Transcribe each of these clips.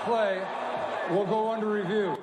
play will go under review.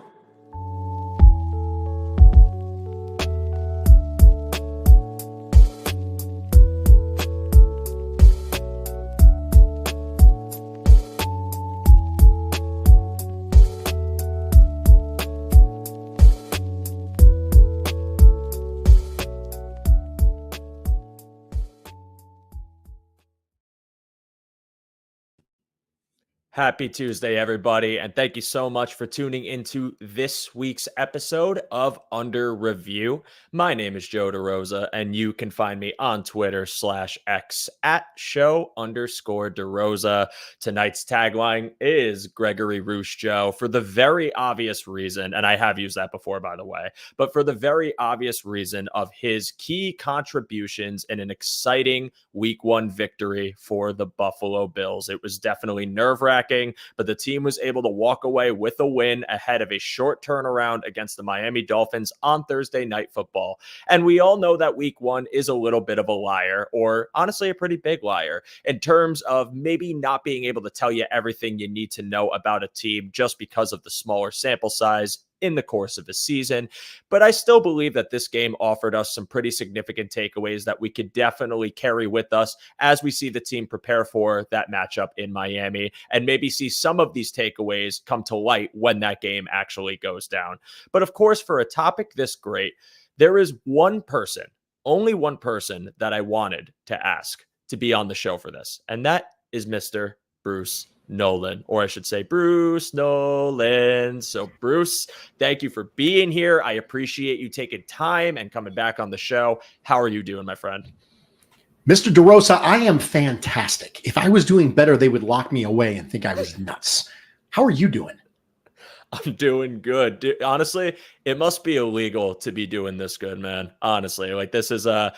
Happy Tuesday, everybody, and thank you so much for tuning into this week's episode of Under Review. My name is Joe DeRosa, and you can find me on Twitter /X at @show_DeRosa. Tonight's tagline is Gregory Rousseau for the very obvious reason, and I have used that before, by the way, but for the very obvious reason of his key contributions in an exciting Week 1 victory for the Buffalo Bills. It was definitely nerve-wracking, but the team was able to walk away with a win ahead of a short turnaround against the Miami Dolphins on Thursday Night Football. And we all know that Week 1 is a little bit of a liar, or honestly a pretty big liar, in terms of maybe not being able to tell you everything you need to know about a team just because of the smaller sample size in the course of a season. But I still believe that this game offered us some pretty significant takeaways that we could definitely carry with us as we see the team prepare for that matchup in Miami, and maybe see some of these takeaways come to light when that game actually goes down. But of course, for a topic this great, there is one person, only one person that I wanted to ask to be on the show for this, and that is Mr. Bruce Nolan, or I should say Bruce Nolan. So Bruce, thank you for being here. I appreciate you taking time and coming back on the show. How are you doing, my friend? Mr. DeRosa, I am fantastic. If I was doing better, they would lock me away and think I was nuts. How are you doing? I'm doing good. Dude, honestly, it must be illegal to be doing this good, man. Honestly, like this is a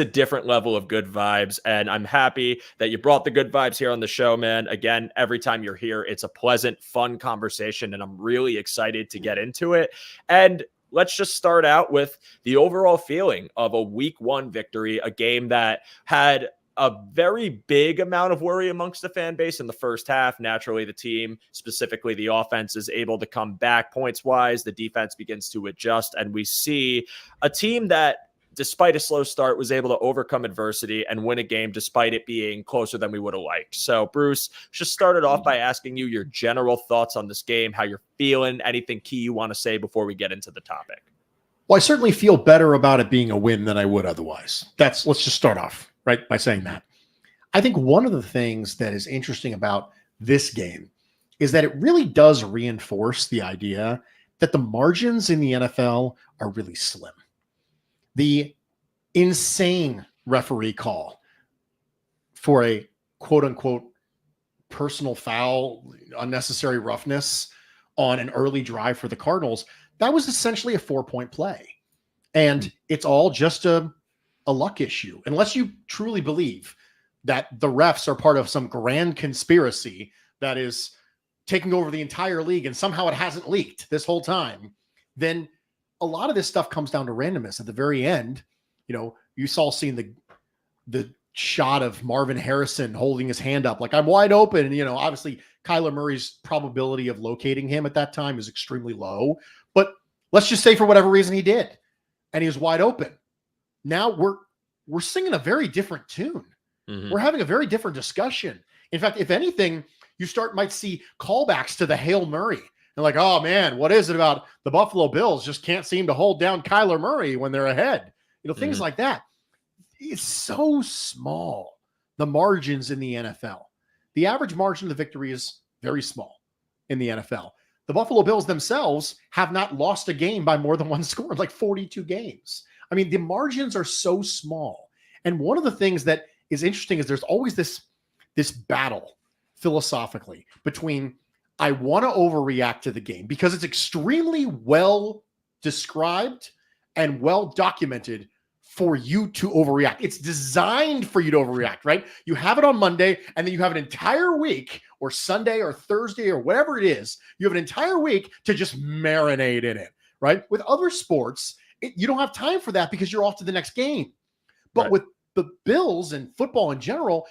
different level of good vibes, and I'm happy that you brought the good vibes here on the show, man. Again, every time you're here, it's a pleasant, fun conversation, and I'm really excited to get into it. And let's just start out with the overall feeling of a Week 1 victory, a game that had a very big amount of worry amongst the fan base in the first half. Naturally, the team, specifically the offense, is able to come back points-wise. The defense begins to adjust, and we see a team that, despite a slow start, was able to overcome adversity and win a game despite it being closer than we would have liked. So, Bruce, just started off by asking you your general thoughts on this game, how you're feeling, anything key you want to say before we get into the topic. Well, I certainly feel better about it being a win than I would otherwise. Let's just start off right by saying that. I think one of the things that is interesting about this game is that it really does reinforce the idea that the margins in the NFL are really slim. The insane referee call for a quote unquote personal foul, unnecessary roughness on an early drive for the Cardinals, that was essentially a 4-point play. And it's all just a luck issue, unless you truly believe that the refs are part of some grand conspiracy that is taking over the entire league and somehow it hasn't leaked this whole time. Then a lot of this stuff comes down to randomness. At the very end, you saw seeing the shot of Marvin Harrison holding his hand up like, I'm wide open. And, obviously Kyler Murray's probability of locating him at that time is extremely low, but let's just say for whatever reason he did, and he was wide open. Now we're singing a very different tune. Mm-hmm. We're having a very different discussion. In fact, if anything, you might see callbacks to the Hail Murray. And like, oh man, what is it about the Buffalo Bills just can't seem to hold down Kyler Murray when they're ahead? Things like that. It's so small, the margins in the NFL. The average margin of the victory is very small in the NFL. The Buffalo Bills themselves have not lost a game by more than one score, like 42 games. I mean, the margins are so small. And one of the things that is interesting is there's always this battle philosophically between I want to overreact to the game because it's extremely well described and well documented for you to overreact. It's designed for you to overreact, right? You have it on Monday, and then you have an entire week or Sunday or Thursday or whatever it is. You have an entire week to just marinate in it, right? With other sports, you don't have time for that because you're off to the next game. But with the Bills and football in general,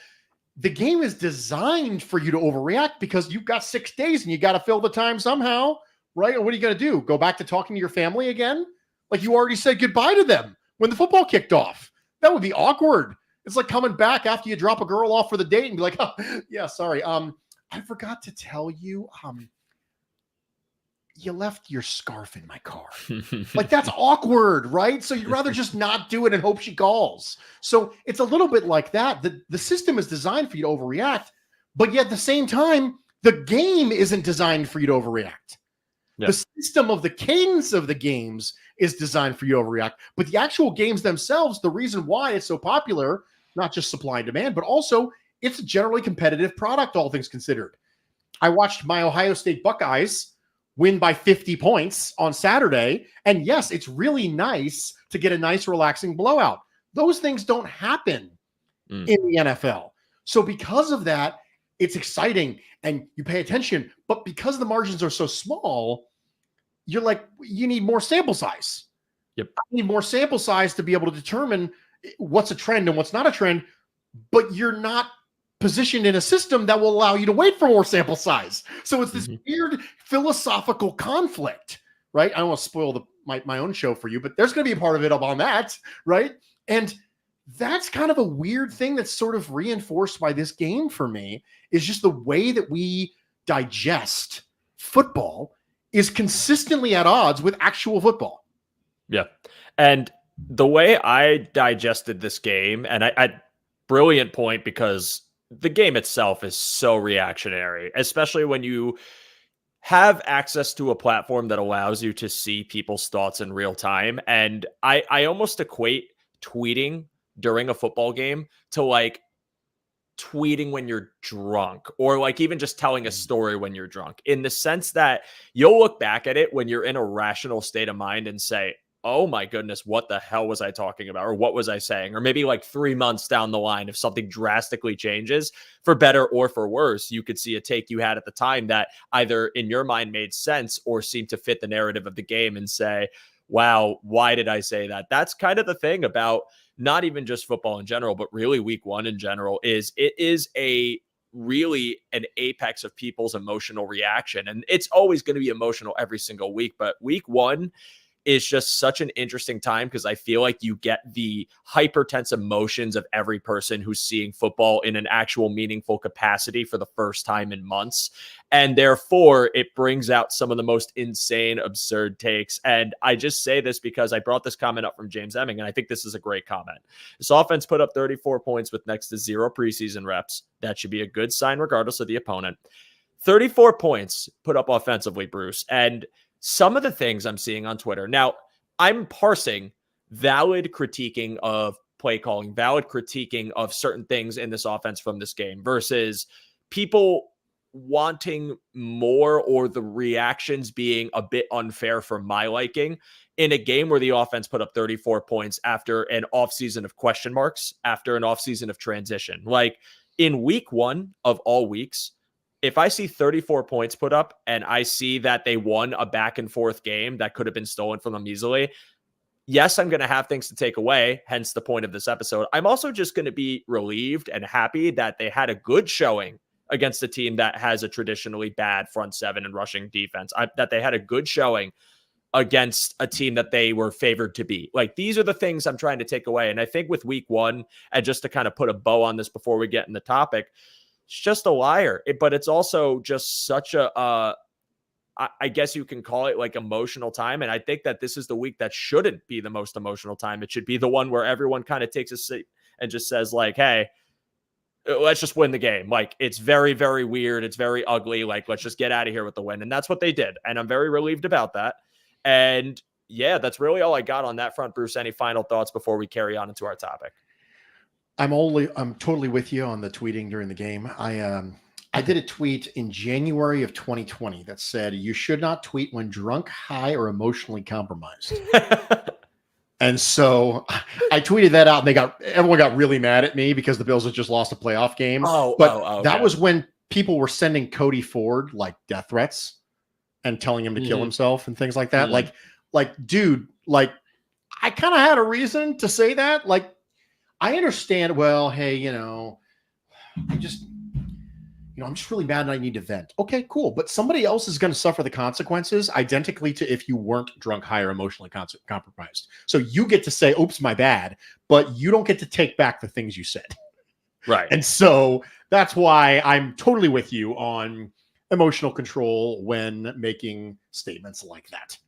the game is designed for you to overreact because you've got 6 days and you got to fill the time somehow, right? And what are you going to do? Go back to talking to your family again? Like you already said goodbye to them when the football kicked off. That would be awkward. It's like coming back after you drop a girl off for the date and be like, oh, yeah, sorry. I forgot to tell you, you left your scarf in my car. Like that's awkward, right? So you'd rather just not do it and hope she calls. So it's a little bit like that. The system is designed for you to overreact, but yet at the same time, the game isn't designed for you to overreact. Yep. The system of the cadence of the games is designed for you to overreact, but the actual games themselves, the reason why it's so popular, not just supply and demand, but also it's a generally competitive product, all things considered. I watched my Ohio State Buckeyes win by 50 points on Saturday. And yes, it's really nice to get a nice, relaxing blowout. Those things don't happen in the NFL. So because of that, it's exciting and you pay attention. But because the margins are so small, you're like, you need more sample size. Yep. I need more sample size to be able to determine what's a trend and what's not a trend. But you're not positioned in a system that will allow you to wait for more sample size. So it's this weird philosophical conflict, right? I don't want to spoil my own show for you, but there's going to be a part of it up on that, right? And that's kind of a weird thing that's sort of reinforced by this game for me, is just the way that we digest football is consistently at odds with actual football. Yeah. And the way I digested this game, and I brilliant point, because the game itself is so reactionary, especially when you have access to a platform that allows you to see people's thoughts in real time. And I almost equate tweeting during a football game to like tweeting when you're drunk, or like even just telling a story when you're drunk, in the sense that you'll look back at it when you're in a rational state of mind and say, oh my goodness, what the hell was I talking about? Or what was I saying? Or maybe like 3 months down the line, if something drastically changes for better or for worse, you could see a take you had at the time that either in your mind made sense or seemed to fit the narrative of the game and say, wow, why did I say that? That's kind of the thing about not even just football in general, but really week one in general, is it is really an apex of people's emotional reaction. And it's always going to be emotional every single week, but week one is just such an interesting time because I feel like you get the hypertense emotions of every person who's seeing football in an actual meaningful capacity for the first time in months. And therefore, it brings out some of the most insane, absurd takes. And I just say this because I brought this comment up from James Emming, and I think this is a great comment. This offense put up 34 points with next to 0 preseason reps. That should be a good sign regardless of the opponent. 34 points put up offensively, Bruce. And some of the things I'm seeing on Twitter. Now, I'm parsing valid critiquing of play calling, valid critiquing of certain things in this offense from this game versus people wanting more or the reactions being a bit unfair for my liking in a game where the offense put up 34 points after an offseason of question marks, after an offseason of transition. Like in week one of all weeks, if I see 34 points put up and I see that they won a back and forth game that could have been stolen from them easily, yes, I'm going to have things to take away, hence the point of this episode. I'm also just going to be relieved and happy that they had a good showing against a team that has a traditionally bad front seven and rushing defense, that they had a good showing against a team that they were favored to beat. Like, these are the things I'm trying to take away. And I think with week one, and just to kind of put a bow on this before we get in the topic, it's just a liar, but it's also just such a, I guess you can call it like emotional time. And I think that this is the week that shouldn't be the most emotional time. It should be the one where everyone kind of takes a seat and just says like, hey, let's just win the game. Like, it's very, very weird. It's very ugly. Like, let's just get out of here with the win. And that's what they did. And I'm very relieved about that. And yeah, that's really all I got on that front. Bruce, any final thoughts before we carry on into our topic? I'm totally with you on the tweeting during the game. I did a tweet in January of 2020 that said, you should not tweet when drunk, high, or emotionally compromised. And so I tweeted that out, and everyone got really mad at me because the Bills had just lost a playoff game. That was when people were sending Cody Ford like death threats and telling him to kill himself and things like that. Dude, I kind of had a reason to say that. Like, I understand, well, hey, I'm just really mad and I need to vent. Okay, cool. But somebody else is going to suffer the consequences identically to if you weren't drunk, high, or emotionally compromised. So you get to say, oops, my bad, but you don't get to take back the things you said. Right. And so that's why I'm totally with you on emotional control when making statements like that.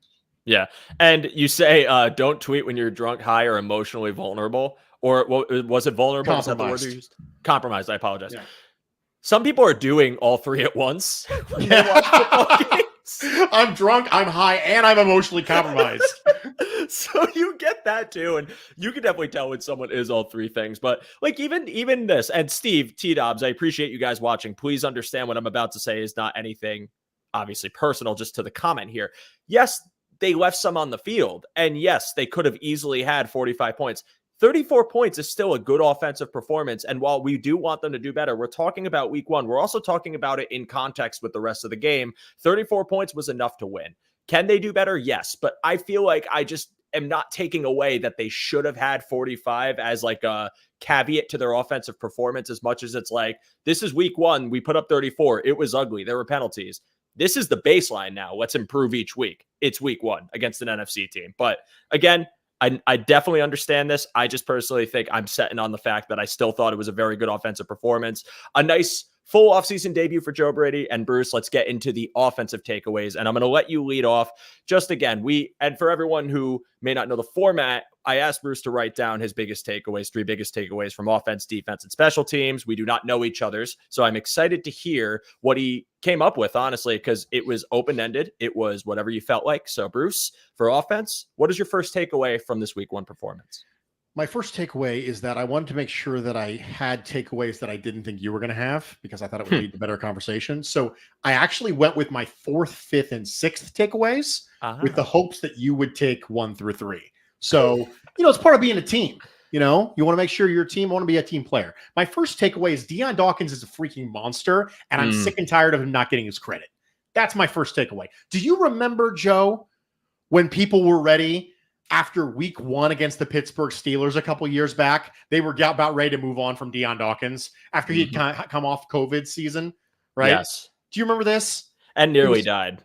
Yeah. And you say, don't tweet when you're drunk, high, or emotionally vulnerable. Or was it vulnerable? Is that the word you used? Compromised. I apologize. Yeah. Some people are doing all three at once when they watch football games. I'm drunk, I'm high, and I'm emotionally compromised. So you get that too, and you can definitely tell when someone is all three things. But like even this, and Steve T-Dobbs, I appreciate you guys watching. Please understand what I'm about to say is not anything obviously personal, just to the comment here. Yes, they left some on the field, and yes, they could have easily had 45 points. 34 points is still a good offensive performance. And while we do want them to do better, we're talking about week one. We're also talking about it in context with the rest of the game. 34 points was enough to win. Can they do better? Yes. But I feel like I just am not taking away that they should have had 45 as like a caveat to their offensive performance, as much as it's like, this is week one. We put up 34. It was ugly. There were penalties. This is the baseline now. Let's improve each week. It's week one against an NFC team. But again, I definitely understand this. I just personally think I'm setting on the fact that I still thought it was a very good offensive performance. A nice full offseason debut for Joe Brady. And Bruce, let's get into the offensive takeaways. And I'm going to let you lead off. Just again, and for everyone who may not know the format, I asked Bruce to write down his biggest takeaways, 3 biggest takeaways from offense, defense, and special teams. We do not know each other's. So I'm excited to hear what he came up with, honestly, because it was open-ended. It was whatever you felt like. So Bruce, for offense, what is your first takeaway from this week one performance? My first takeaway is that I wanted to make sure that I had takeaways that I didn't think you were going to have, because I thought it would lead to better conversation. So I actually went with my 4th, 5th, and 6th takeaways with the hopes that you would take 1 through 3. So, it's part of being a team. You want to make sure your team, want to be a team player. My first takeaway is Deion Dawkins is a freaking monster, and I'm sick and tired of him not getting his credit. That's my first takeaway. Do you remember, Joe, when people were ready after week 1 against the Pittsburgh Steelers a couple years back? They were about ready to move on from Deion Dawkins after he'd come off COVID season, right? Yes. Do you remember this? And nearly died.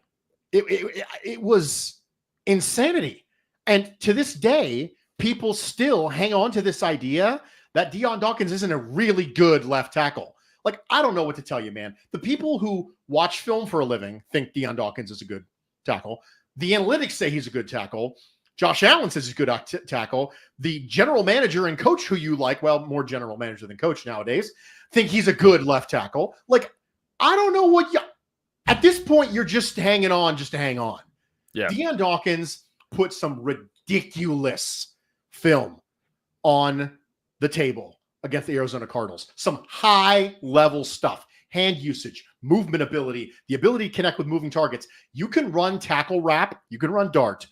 It was insanity. And to this day, people still hang on to this idea that Deion Dawkins isn't a really good left tackle. Like, I don't know what to tell you, man. The people who watch film for a living think Deion Dawkins is a good tackle. The analytics say he's a good tackle. Josh Allen says he's a good tackle. The general manager and coach who you like, well, more general manager than coach nowadays, think he's a good left tackle. Like, I don't know at this point, you're just hanging on just to hang on. Yeah. Deion Dawkins put some ridiculous film on the table against the Arizona Cardinals. Some high-level stuff. Hand usage, movement ability, the ability to connect with moving targets. You can run tackle wrap, you can run dart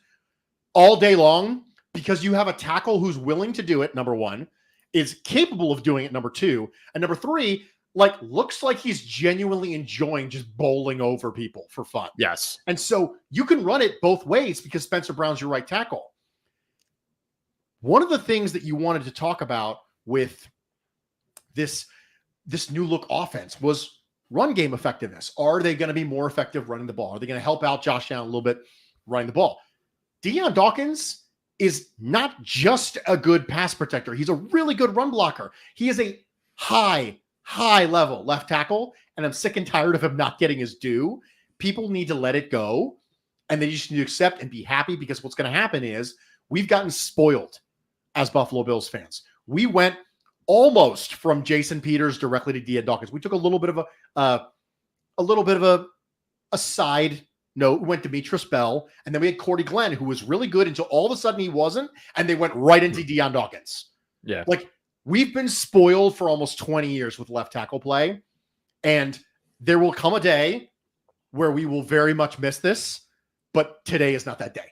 all day long because you have a tackle who's willing to do it, number 1, is capable of doing it, number 2, and number 3, looks like he's genuinely enjoying just bowling over people for fun. Yes. And so you can run it both ways because Spencer Brown's your right tackle. One of the things that you wanted to talk about with this new look offense was run game effectiveness. Are they going to be more effective running the ball? Are they going to help out Josh Allen a little bit running the ball? Deion Dawkins is not just a good pass protector. He's a really good run blocker. He is a high level left tackle, and I'm sick and tired of him not getting his due. People need to let it go, and they just need to accept and be happy, because what's going to happen is we've gotten spoiled as Buffalo Bills fans. We went almost from Jason Peters directly to Deion Dawkins. We took a little bit of a side note. We went Demetrius Bell, and then we had Cordy Glenn, who was really good until all of a sudden he wasn't, and they went right into Deion Dawkins. Yeah. We've been spoiled for almost 20 years with left tackle play, and there will come a day where we will very much miss this, but today is not that day.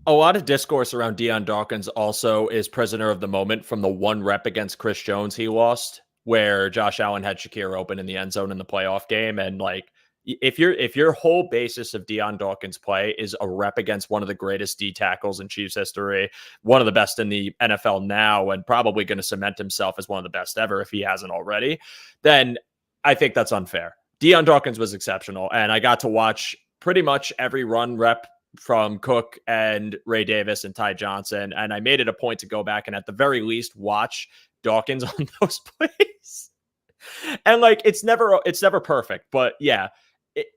A lot of discourse around Deion Dawkins also is prisoner of the moment from the 1 rep against Chris Jones he lost, where Josh Allen had Shakir open in the end zone in the playoff game. And if your whole basis of Deion Dawkins' play is a rep against one of the greatest D tackles in Chiefs history, one of the best in the NFL now, and probably going to cement himself as one of the best ever if he hasn't already, then I think that's unfair. Deion Dawkins was exceptional, and I got to watch pretty much every run rep from Cook and Ray Davis and Ty Johnson, and I made it a point to go back and at the very least watch Dawkins on those plays. And like it's never perfect, but yeah,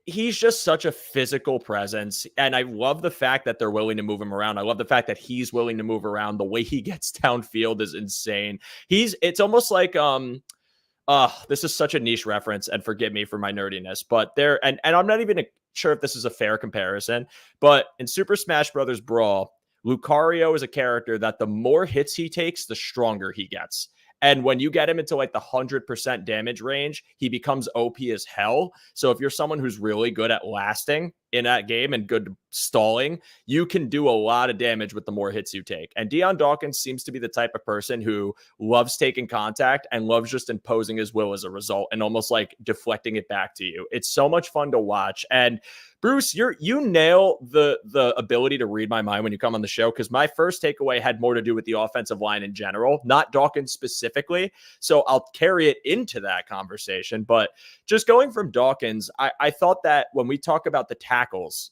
he's just such a physical presence, and I love the fact that they're willing to move him around. I love the fact that he's willing to move around. The way he gets downfield is insane. It's almost like this is such a niche reference, and forgive me for my nerdiness, but and I'm not even sure if this is a fair comparison, but in Super Smash Brothers Brawl, Lucario is a character that the more hits he takes, the stronger he gets. And when you get him into like the 100% damage range, he becomes OP as hell. So if you're someone who's really good at lasting in that game and good stalling, you can do a lot of damage with the more hits you take. And Deion Dawkins seems to be the type of person who loves taking contact and loves just imposing his will as a result and almost like deflecting it back to you. It's so much fun to watch. And Bruce, you nail the ability to read my mind when you come on the show, because my first takeaway had more to do with the offensive line in general, not Dawkins specifically. So I'll carry it into that conversation. But just going from Dawkins, I thought that when we talk about the tackles,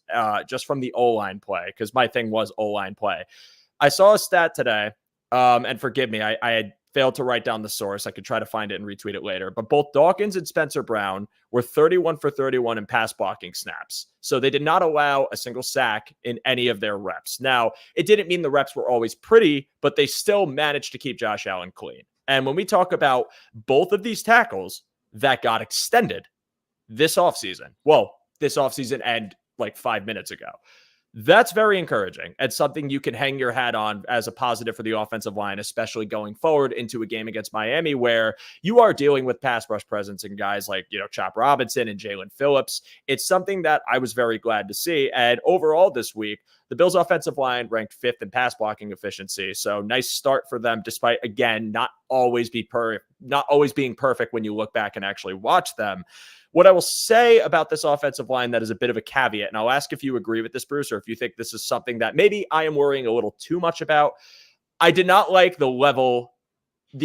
just from the O-line play, because my thing was O-line play, I saw a stat today, and forgive me, I had failed to write down the source. I could try to find it and retweet it later. But both Dawkins and Spencer Brown were 31 for 31 in pass blocking snaps. So they did not allow a single sack in any of their reps. Now, it didn't mean the reps were always pretty, but they still managed to keep Josh Allen clean. And when we talk about both of these tackles that got extended this offseason and like 5 minutes ago, that's very encouraging and something you can hang your hat on as a positive for the offensive line, especially going forward into a game against Miami where you are dealing with pass rush presence and guys like, Chop Robinson and Jalen Phillips. It's something that I was very glad to see. And overall this week, the Bills offensive line ranked 5th in pass blocking efficiency. So nice start for them, despite, again, not always being perfect when you look back and actually watch them. What I will say about this offensive line that is a bit of a caveat, and I'll ask if you agree with this, Bruce, or if you think this is something that maybe I am worrying a little too much about. I did not like the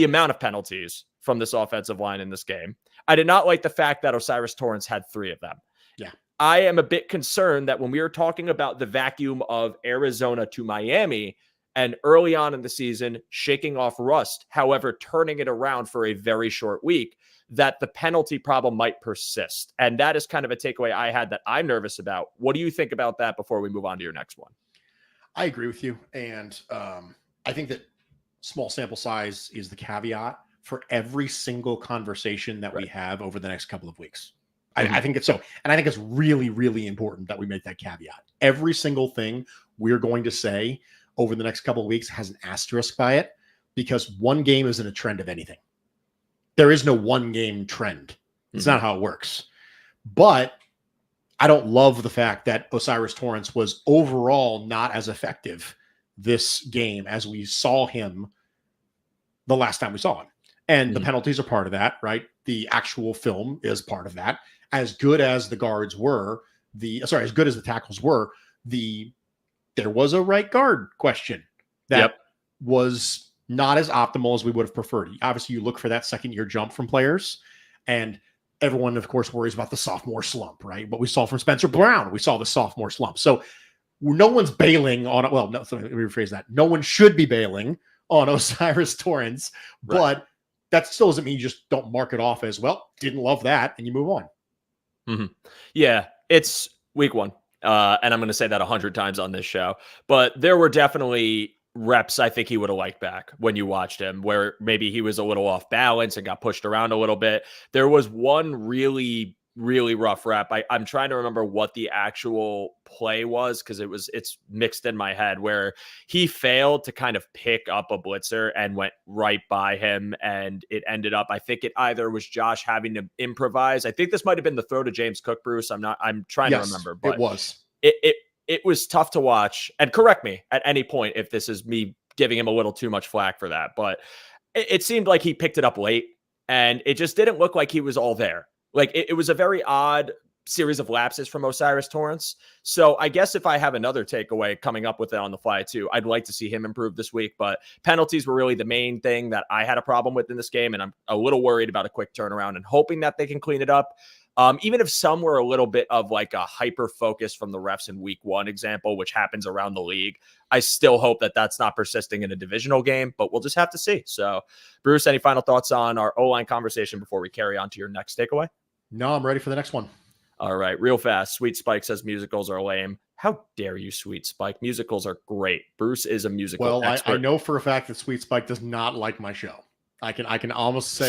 amount of penalties from this offensive line in this game. I did not like the fact that O'Cyrus Torrence had 3 of them. Yeah. I am a bit concerned that when we are talking about the vacuum of Arizona to Miami and early on in the season, shaking off rust, however, turning it around for a very short week, that the penalty problem might persist. And that is kind of a takeaway I had that I'm nervous about. What do you think about that before we move on to your next one? I agree with you. And I think that small sample size is the caveat for every single conversation that we have over the next couple of weeks. I think it's so. And I think it's really, really important that we make that caveat. Every single thing we're going to say over the next couple of weeks has an asterisk by it, because one game isn't a trend of anything. There is no one game trend. It's not how it works. But I don't love the fact that O'Cyrus Torrence was overall not as effective this game as we saw him the last time we saw him. And the penalties are part of that, right? The actual film is part of that. As good as the guards were, as good as the tackles were, there was a right guard question that was not as optimal as we would have preferred. Obviously, you look for that second-year jump from players, and everyone, of course, worries about the sophomore slump, right? What we saw from Spencer Brown, we saw the sophomore slump. So no one's bailing on it. Well, no, let me rephrase that. No one should be bailing on O'Cyrus Torrence, but that still doesn't mean you just don't mark it off as, well, didn't love that, and you move on. Yeah, it's week 1. And I'm going to say that 100 times on this show, but there were definitely reps I think he would have liked back when you watched him, where maybe he was a little off balance and got pushed around a little bit. There was one really, really rough rep. I'm trying to remember what the actual play was, because it's mixed in my head, where he failed to kind of pick up a blitzer and went right by him, and it ended up, I think it either was Josh having to improvise. I think this might have been the throw to James Cook, Bruce. I'm trying to remember, but it was. It was tough to watch, and correct me at any point if this is me giving him a little too much flack for that, but it seemed like he picked it up late, and it just didn't look like he was all there. Like it was a very odd series of lapses from Osiris Torrance. So I guess if I have another takeaway coming up with it on the fly too, I'd like to see him improve this week. But penalties were really the main thing that I had a problem with in this game. And I'm a little worried about a quick turnaround and hoping that they can clean it up. Even if some were a little bit of like a hyper focus from the refs in week 1 example, which happens around the league, I still hope that that's not persisting in a divisional game, but we'll just have to see. So Bruce, any final thoughts on our O-line conversation before we carry on to your next takeaway? No, I'm ready for the next one. All right, real fast. Sweet Spike says musicals are lame. How dare you, Sweet Spike? Musicals are great. Bruce is a musical expert. I know for a fact that Sweet Spike does not like my show. I can almost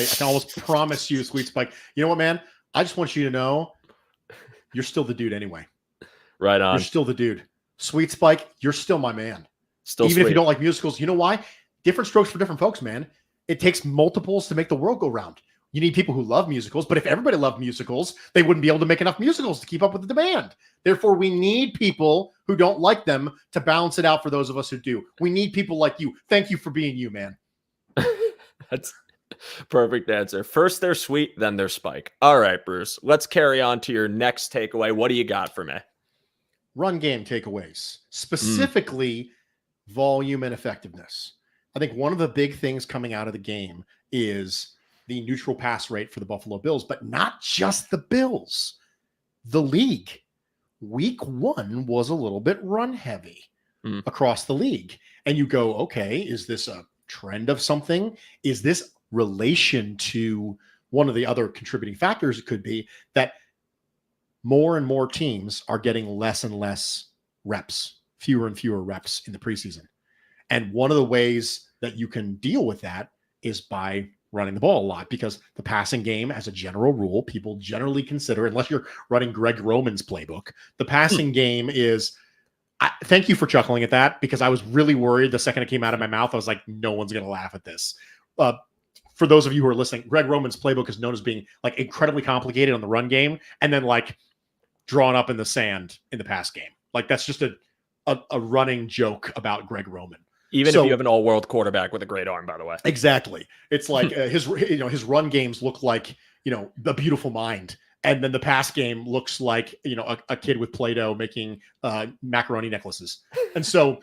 promise you, Sweet Spike. You know what, man? I just want you to know you're still the dude anyway. Right on. You're still the dude. Sweet Spike, you're still my man. Still Even sweet. if you don't like musicals, you know why? Different strokes for different folks, man. It takes multiples to make the world go round. You need people who love musicals, but if everybody loved musicals, they wouldn't be able to make enough musicals to keep up with the demand. Therefore, we need people who don't like them to balance it out for those of us who do. We need people like you. Thank you for being you, man. That's perfect answer. First they're sweet, then they're Spike. All right, Bruce, let's carry on to your next takeaway. What do you got for me? Run game takeaways, specifically volume and effectiveness. I think one of the big things coming out of the game is the neutral pass rate for the Buffalo Bills, but not just the Bills. The league. Week 1 was a little bit run heavy across the league. And you go, okay, is this a trend of something? Is this relation to one of the other contributing factors? It could be that more and more teams are getting less and less reps, fewer and fewer reps in the preseason. And one of the ways that you can deal with that is by running the ball a lot, because the passing game, as a general rule, people generally consider, unless you're running Greg Roman's playbook, the passing game is, thank you for chuckling at that, because I was really worried the second it came out of my mouth. I was like, no one's going to laugh at this. For those of you who are listening, Greg Roman's playbook is known as being like incredibly complicated on the run game and then like drawn up in the sand in the pass game. Like that's just a running joke about Greg Roman. Even if you have an all-world quarterback with a great arm, by the way. Exactly. It's like his run games look like, The Beautiful Mind. And then the pass game looks like, a kid with Play-Doh making macaroni necklaces. And so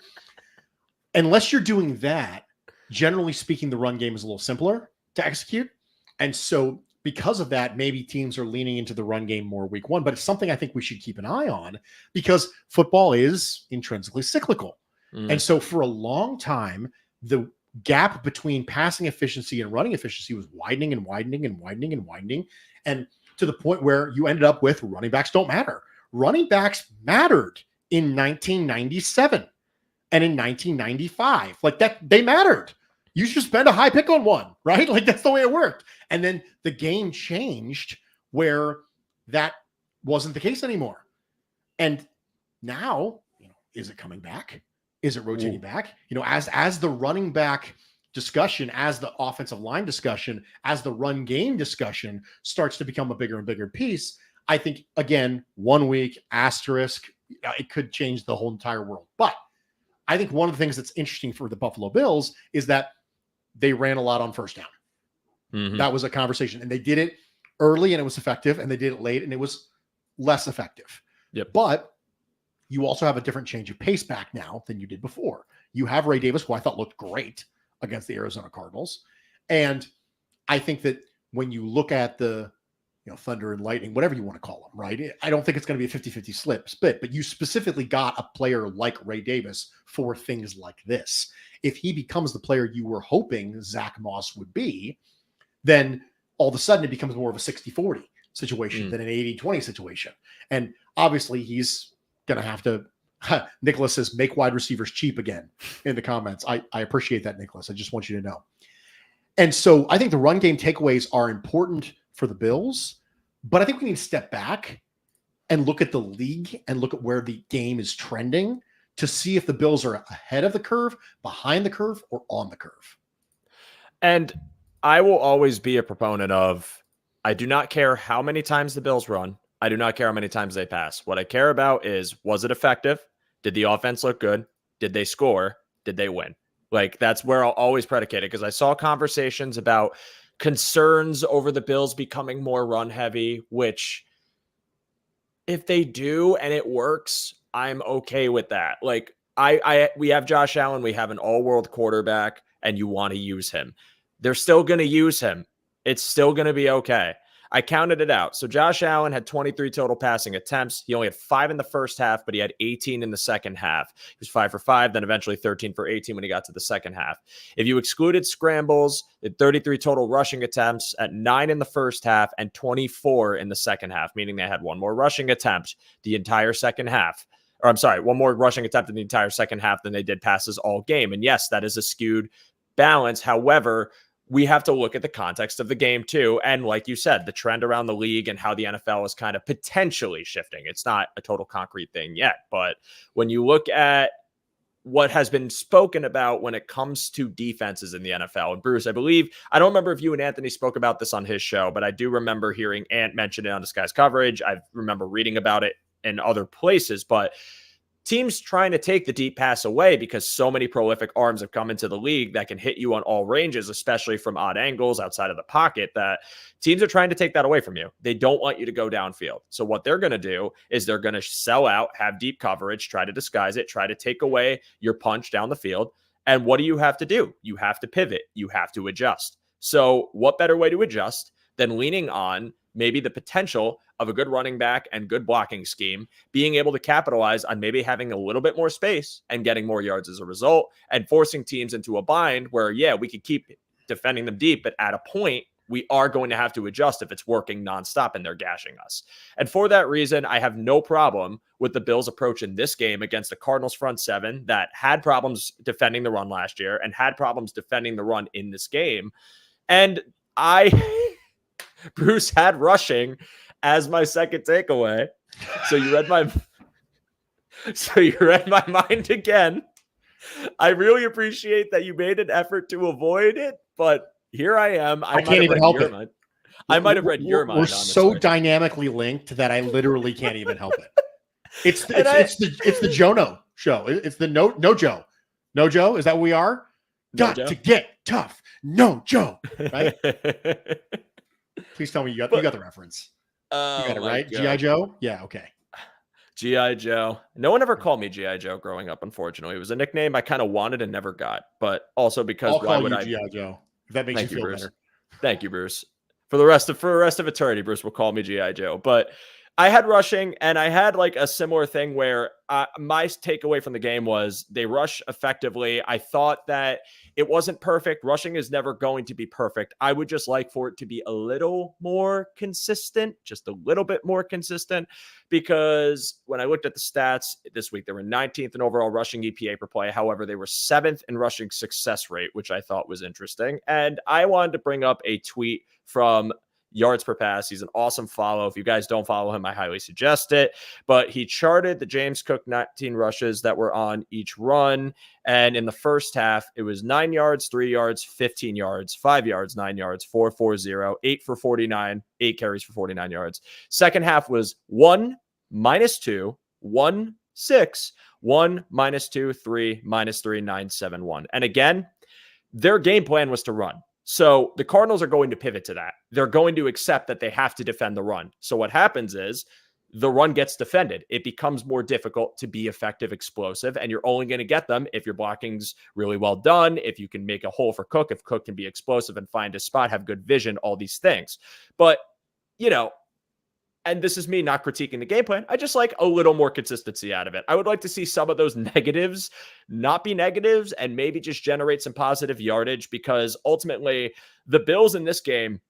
unless you're doing that, generally speaking, the run game is a little simpler to execute. And so because of that, maybe teams are leaning into the run game more week 1, but it's something I think we should keep an eye on because football is intrinsically cyclical. And so for a long time, the gap between passing efficiency and running efficiency was widening and widening and widening and widening. And to the point where you ended up with running backs don't matter. Running backs mattered in 1997 and in 1995. Like that, they mattered. You should spend a high pick on one, right? Like that's the way it worked. And then the game changed where that wasn't the case anymore. And now, is it coming back? Is it rotating back? As the running back discussion, as the offensive line discussion, as the run game discussion starts to become a bigger and bigger piece, I think, again, 1 week, asterisk, it could change the whole entire world. But I think one of the things that's interesting for the Buffalo Bills is that they ran a lot on first down. Mm-hmm. That was a conversation. And they did it early and it was effective, and they did it late and it was less effective. Yep. But you also have a different change of pace back now than you did before. You have Ray Davis, who I thought looked great against the Arizona Cardinals. And I think that when you look at the Thunder and Lightning, whatever you want to call them, right? I don't think it's going to be a 50-50 split, but you specifically got a player like Ray Davis for things like this. If he becomes the player you were hoping Zach Moss would be, then all of a sudden it becomes more of a 60-40 situation than an 80-20 situation. And obviously he's going to have to, Nicholas says, make wide receivers cheap again in the comments. I appreciate that, Nicholas. I just want you to know. And so I think the run game takeaways are important for the Bills, but I think we need to step back and look at the league and look at where the game is trending to see if the Bills are ahead of the curve, behind the curve, or on the curve. And I will always be a proponent of, I do not care how many times the Bills run. I do not care how many times they pass. What I care about is, was it effective? Did the offense look good? Did they score? Did they win? Like, that's where I'll always predicate it, because I saw conversations about concerns over the Bills becoming more run heavy, which If they do and it works, I'm okay with that. Like we have Josh Allen, we have an all-world quarterback, and you want to use him. They're still going to use him. It's still going to be okay. I counted it out. So Josh Allen had 23 total passing attempts. He only had 5 in the first half, but he had 18 in the second half. He was 5 for 5, then eventually 13 for 18 when he got to the second half. If you excluded scrambles, he had 33 total rushing attempts at 9 in the first half and 24 in the second half, meaning they had one more rushing attempt the entire second half. Or I'm sorry, one more rushing attempt in the entire second half than they did passes all game. And yes, that is a skewed balance. However, we have to look at the context of the game too. And like you said, the trend around the league and how the NFL is kind of potentially shifting. It's not a total concrete thing yet, but when you look at what has been spoken about when it comes to defenses in the NFL, and Bruce, I don't remember if you and Anthony spoke about this on his show, but I do remember hearing Ant mention it on this guy's coverage. I remember reading about it in other places, but teams trying to take the deep pass away because so many prolific arms have come into the league that can hit you on all ranges, especially from odd angles outside of the pocket, that teams are trying to take that away from you. They don't want you to go downfield. So what they're going to do is they're going to sell out, have deep coverage, try to disguise it, try to take away your punch down the field. And what do you have to do? You have to pivot. You have to adjust. So what better way to adjust than leaning on maybe the potential of a good running back and good blocking scheme, being able to capitalize on maybe having a little bit more space and getting more yards as a result, and forcing teams into a bind where, yeah, we could keep defending them deep, but at a point, we are going to have to adjust if it's working nonstop and they're gashing us. And for that reason, I have no problem with the Bills' approach in this game against the Cardinals front seven that had problems defending the run last year and had problems defending the run in this game. And Bruce had rushing as my second takeaway. So you read my mind again. I really appreciate that you made an effort to avoid it, but here I am. I can't even help it. I might have read your mind. We're so dynamically linked that I literally can't even help it. It's the Jono show. It's the no Joe. No Joe? Is that what we are? Got to get tough. No Joe. Right? Please tell me you got the reference. You got it right. G.I. Joe? Yeah, okay. G.I. Joe. No one ever called me G.I. Joe growing up, unfortunately. It was a nickname I kind of wanted and never got. But also because I'll call you G.I. Joe. If that makes you feel better. Thank you, Bruce. For the rest of eternity, Bruce will call me G.I. Joe. But I had rushing, and I had like a similar thing where my takeaway from the game was they rush effectively. I thought that it wasn't perfect. Rushing is never going to be perfect. I would just like for it to be a little more consistent, just a little bit more consistent, because when I looked at the stats this week, they were 19th in overall rushing EPA per play. However, they were 7th in rushing success rate, which I thought was interesting. And I wanted to bring up a tweet from Yards per pass. He's an awesome follow. If you guys don't follow him, I highly suggest it. But he charted the James Cook 19 rushes that were on each run. And in the first half, it was 9 yards, 3 yards, 15 yards, 5 yards, 9 yards, 4-4-0, 8 for 49, 8 carries for 49 yards. Second half was 1, -2, 1, 6, 1, -2, 3, -3, 9, 7, 1. And again, their game plan was to run. So the Cardinals are going to pivot to that. They're going to accept that they have to defend the run. So what happens is the run gets defended. It becomes more difficult to be effective, explosive, and you're only going to get them if your blocking's really well done, if you can make a hole for Cook, if Cook can be explosive and find a spot, have good vision, all these things. But, and this is me not critiquing the game plan. I just like a little more consistency out of it. I would like to see some of those negatives not be negatives and maybe just generate some positive yardage, because ultimately the Bills in this game,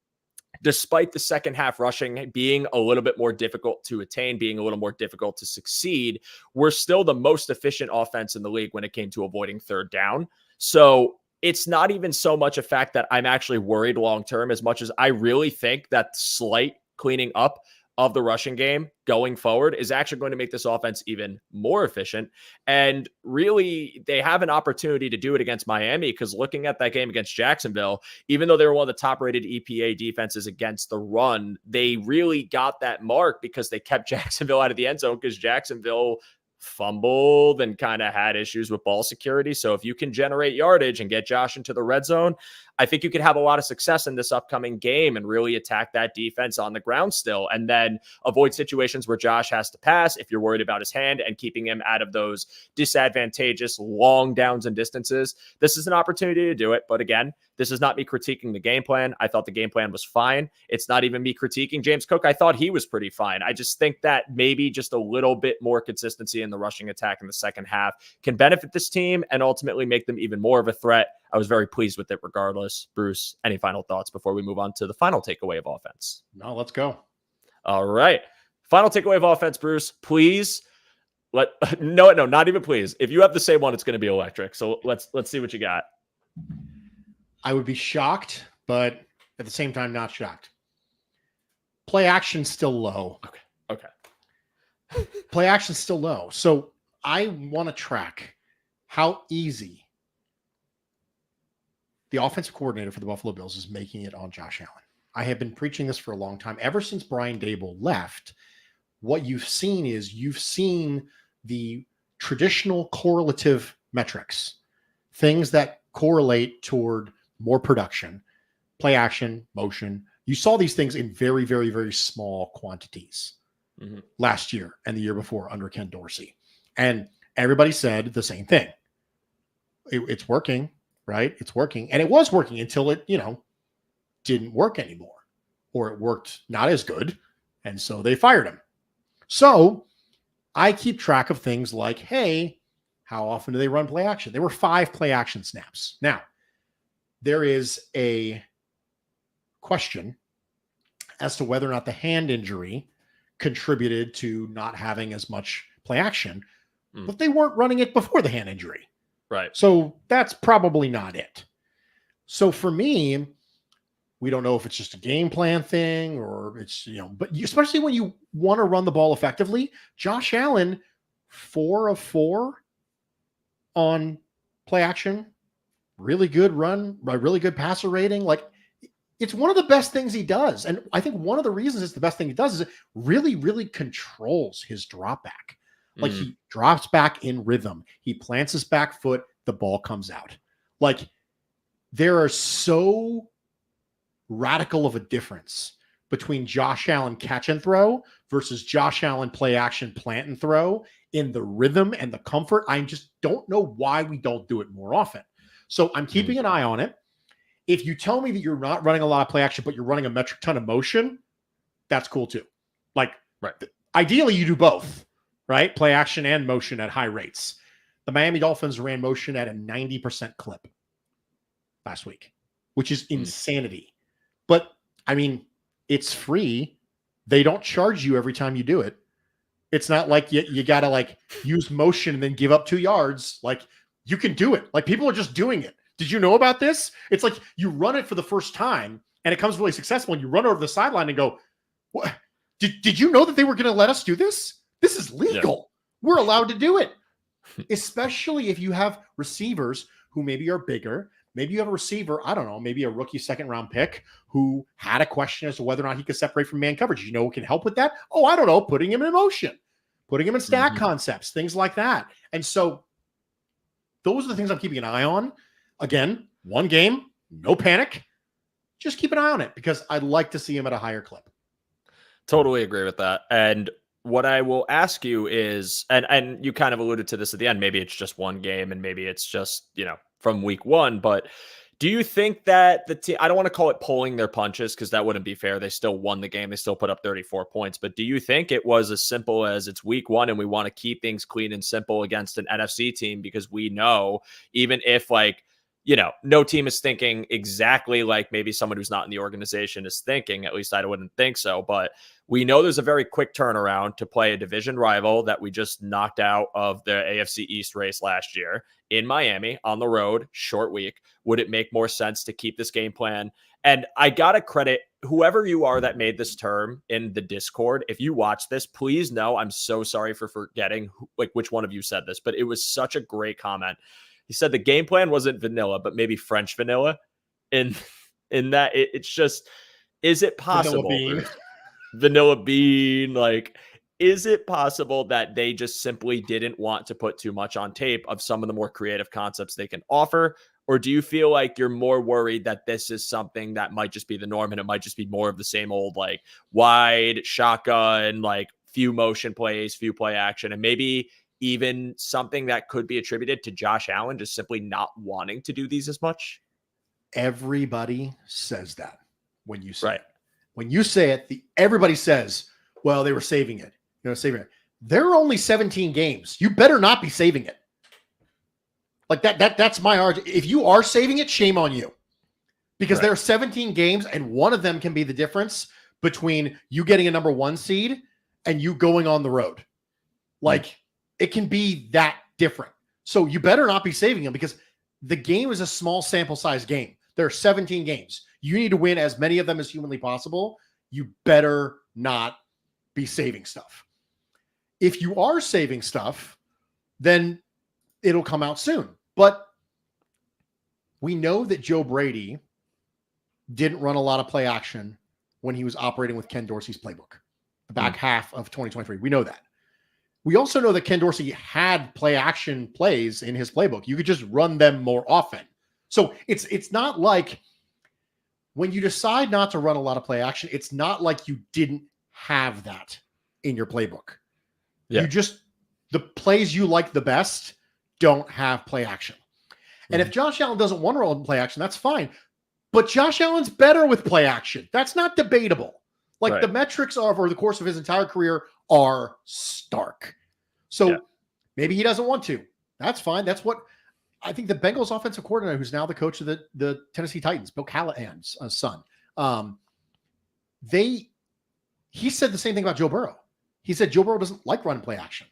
despite the second half rushing being a little bit more difficult to attain, being a little more difficult to succeed, were still the most efficient offense in the league when it came to avoiding third down. So it's not even so much a fact that I'm actually worried long-term as much as I really think that slight cleaning up of the rushing game going forward is actually going to make this offense even more efficient. And really, they have an opportunity to do it against Miami, because looking at that game against Jacksonville, even though they were one of the top-rated EPA defenses against the run, they really got that mark because they kept Jacksonville out of the end zone, because Jacksonville fumbled and kind of had issues with ball security. So if you can generate yardage and get Josh into the red zone, I think you could have a lot of success in this upcoming game and really attack that defense on the ground still, and then avoid situations where Josh has to pass if you're worried about his hand and keeping him out of those disadvantageous long downs and distances. This is an opportunity to do it. But again, this is not me critiquing the game plan. I thought the game plan was fine. It's not even me critiquing James Cook. I thought he was pretty fine. I just think that maybe just a little bit more consistency in the rushing attack in the second half can benefit this team and ultimately make them even more of a threat. I was very pleased with it regardless. Bruce, any final thoughts before we move on to the final takeaway of offense? No, let's go. All right. Final takeaway of offense, Bruce. Please no, not even please. If you have the same one, it's going to be electric. So let's see what you got. I would be shocked, but at the same time, not shocked. Play action still low. Okay. Play action still low. So I want to track how easy the offensive coordinator for the Buffalo Bills is making it on Josh Allen. I have been preaching this for a long time. Ever since Brian Daboll left, what you've seen is the traditional correlative metrics, things that correlate toward more production, play action, motion. You saw these things in very, very, very small quantities last year and the year before under Ken Dorsey. And everybody said the same thing. It's working, right? It's working. And it was working until it, didn't work anymore, or it worked not as good. And so they fired him. So I keep track of things like, hey, how often do they run play action? There were 5 play action snaps. Now, there is a question as to whether or not the hand injury contributed to not having as much play action, but they weren't running it before the hand injury. Right. So that's probably not it. So for me, we don't know if it's just a game plan thing or it's, but especially when you want to run the ball effectively, Josh Allen, 4 of 4 on play action, really good run, really good passer rating. Like, it's one of the best things he does. And I think one of the reasons it's the best thing he does is it really, really controls his drop back. Like, he drops back in rhythm. He plants his back foot. The ball comes out. Like, there are so radical of a difference between Josh Allen catch and throw versus Josh Allen play action plant and throw in the rhythm and the comfort. I just don't know why we don't do it more often. So I'm keeping an eye on it. If you tell me that you're not running a lot of play action, but you're running a metric ton of motion, that's cool too. Like, right. Ideally you do both, right? Play action and motion at high rates. The Miami Dolphins ran motion at a 90% clip last week, which is insanity. But I mean, it's free. They don't charge you every time you do it. It's not like you got to use motion and then give up 2 yards. Like, you can do it. Like, people are just doing it. Did you know about this? It's like you run it for the first time and it comes really successful and you run over the sideline and go, what? Did you know that they were going to let us do this? This is legal. Yeah. We're allowed to do it. Especially if you have receivers who maybe are bigger. Maybe you have a receiver, I don't know, maybe a rookie 2nd round pick who had a question as to whether or not he could separate from man coverage. You know what can help with that? Oh, I don't know, putting him in motion, putting him in stack concepts, things like that. And so those are the things I'm keeping an eye on. Again, 1 game, no panic. Just keep an eye on it because I'd like to see him at a higher clip. Totally agree with that. And what I will ask you is, and you kind of alluded to this at the end, maybe it's just 1 game and maybe it's just, from week 1, but do you think that the team, I don't want to call it pulling their punches because that wouldn't be fair. They still won the game. They still put up 34 points, but do you think it was as simple as it's week 1 and we want to keep things clean and simple against an NFC team because we know even if no team is thinking exactly like maybe someone who's not in the organization is thinking, at least I wouldn't think so, but we know there's a very quick turnaround to play a division rival that we just knocked out of the AFC East race last year in Miami on the road, short week. Would it make more sense to keep this game plan? And I got to credit whoever you are that made this term in the Discord. If you watch this, please know I'm so sorry for forgetting which one of you said this, but it was such a great comment. He said the game plan wasn't vanilla, but maybe French vanilla. In that it's just, is it possible? Vanilla bean, like, is it possible that they just simply didn't want to put too much on tape of some of the more creative concepts they can offer? Or do you feel like you're more worried that this is something that might just be the norm and it might just be more of the same old, like wide shotgun, like few motion plays, few play action, and maybe even something that could be attributed to Josh Allen just simply not wanting to do these as much? Everybody says that when you say Right. it. When you say it, everybody says, well, they were saving it. Saving it. There are only 17 games. You better not be saving it. Like that's my argument. If you are saving it, shame on you. Because there are 17 games, and one of them can be the difference between you getting a number 1 seed and you going on the road. Like, it can be that different. So you better not be saving them, because the game is a small sample size game. There are 17 games. You need to win as many of them as humanly possible. You better not be saving stuff. If you are saving stuff, then it'll come out soon. But we know that Joe Brady didn't run a lot of play action when he was operating with Ken Dorsey's playbook, the back half of 2023. We know that. We also know that Ken Dorsey had play action plays in his playbook. You could just run them more often. So it's not like when you decide not to run a lot of play action, it's not like you didn't have that in your playbook. Yeah. The plays you like the best don't have play action. And if Josh Allen doesn't want to run play action, that's fine. But Josh Allen's better with play action. That's not debatable. Like the metrics over the course of his entire career are stark. So maybe he doesn't want to. That's fine. That's what I think the Bengals offensive coordinator, who's now the coach of the Tennessee Titans, Bill Callahan's son, he said the same thing about Joe Burrow. He said Joe Burrow doesn't like running play action.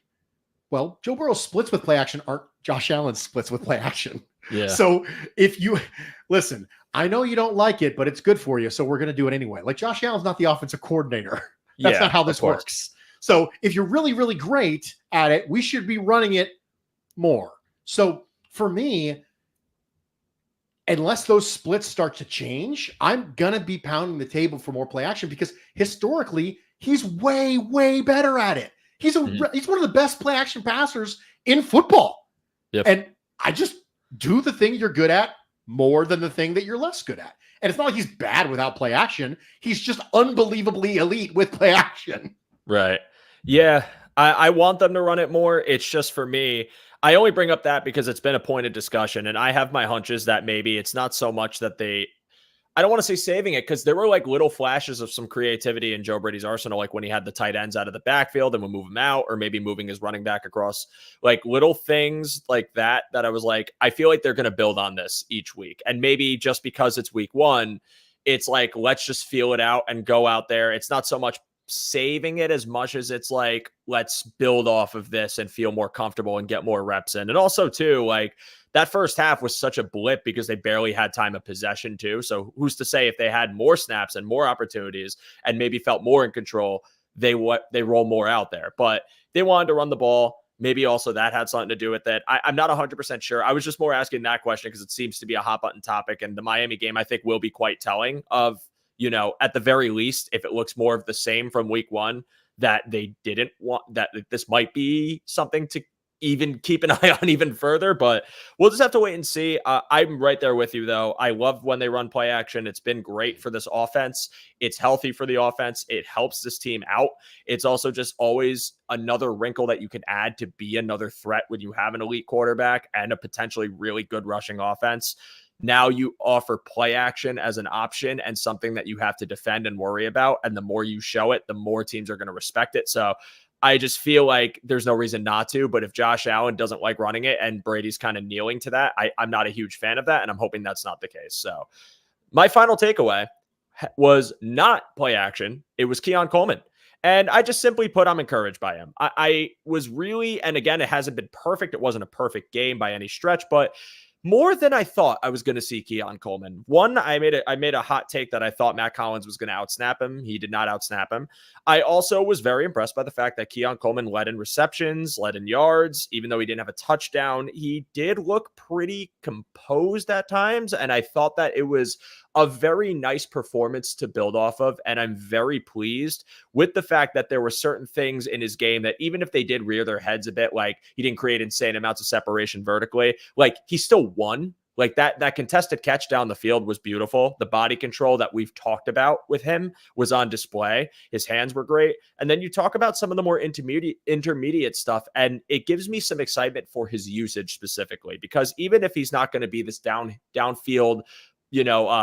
Well, Joe Burrow's splits with play action aren't Josh Allen's splits with play action. Yeah. So if you listen, I know you don't like it, but it's good for you, so we're going to do it anyway. Like, Josh Allen's not the offensive coordinator. That's not how this works. So if you're really, really great at it, we should be running it more. So for me, unless those splits start to change, I'm going to be pounding the table for more play action, because historically, he's way, way better at it. He's one of the best play action passers in football. Yep. And I just do the thing you're good at more than the thing that you're less good at. And it's not like he's bad without play action. He's just unbelievably elite with play action. Right. Yeah. I want them to run it more. It's just, for me, I only bring up that because it's been a point of discussion, and I have my hunches that maybe it's not so much that I don't want to say saving it, because there were like little flashes of some creativity in Joe Brady's arsenal, like when he had the tight ends out of the backfield and would move them out, or maybe moving his running back across, like little things like that I was like, I feel like they're going to build on this each week. And maybe just because it's week 1, it's like, let's just feel it out and go out there. It's not so much saving it as much as it's like, let's build off of this and feel more comfortable and get more reps in. And also too, like, that first half was such a blip because they barely had time of possession too. So who's to say if they had more snaps and more opportunities and maybe felt more in control, they roll more out there. But they wanted to run the ball. Maybe also that had something to do with it. I'm not 100% sure. I was just more asking that question because it seems to be a hot button topic. And the Miami game, I think, will be quite telling of, at the very least, if it looks more of the same from week 1, that they didn't want, that this might be something to even keep an eye on even further, but we'll just have to wait and see. I'm right there with you, though. I love when they run play action. It's been great for this offense. It's healthy for the offense. It helps this team out. It's also just always another wrinkle that you can add to be another threat when you have an elite quarterback and a potentially really good rushing offense. Now you offer play action as an option and something that you have to defend and worry about. And the more you show it, the more teams are going to respect it. So I just feel like there's no reason not to, but if Josh Allen doesn't like running it and Brady's kind of kneeling to that, I'm not a huge fan of that, and I'm hoping that's not the case. So my final takeaway was not play action. It was Keon Coleman. And I just simply put, I'm encouraged by him. I was really, and again, it hasn't been perfect. It wasn't a perfect game by any stretch, but more than I thought I was going to see Keon Coleman. One, I made a hot take that I thought Matt Collins was going to outsnap him. He did not outsnap him. I also was very impressed by the fact that Keon Coleman led in receptions, led in yards, even though he didn't have a touchdown. He did look pretty composed at times, and I thought that it was a very nice performance to build off of. And I'm very pleased with the fact that there were certain things in his game that even if they did rear their heads a bit, like he didn't create insane amounts of separation vertically, like he still won. Like that contested catch down the field was beautiful. The body control that we've talked about with him was on display. His hands were great. And then you talk about some of the more intermediate stuff, and it gives me some excitement for his usage specifically, because even if he's not going to be this downfield,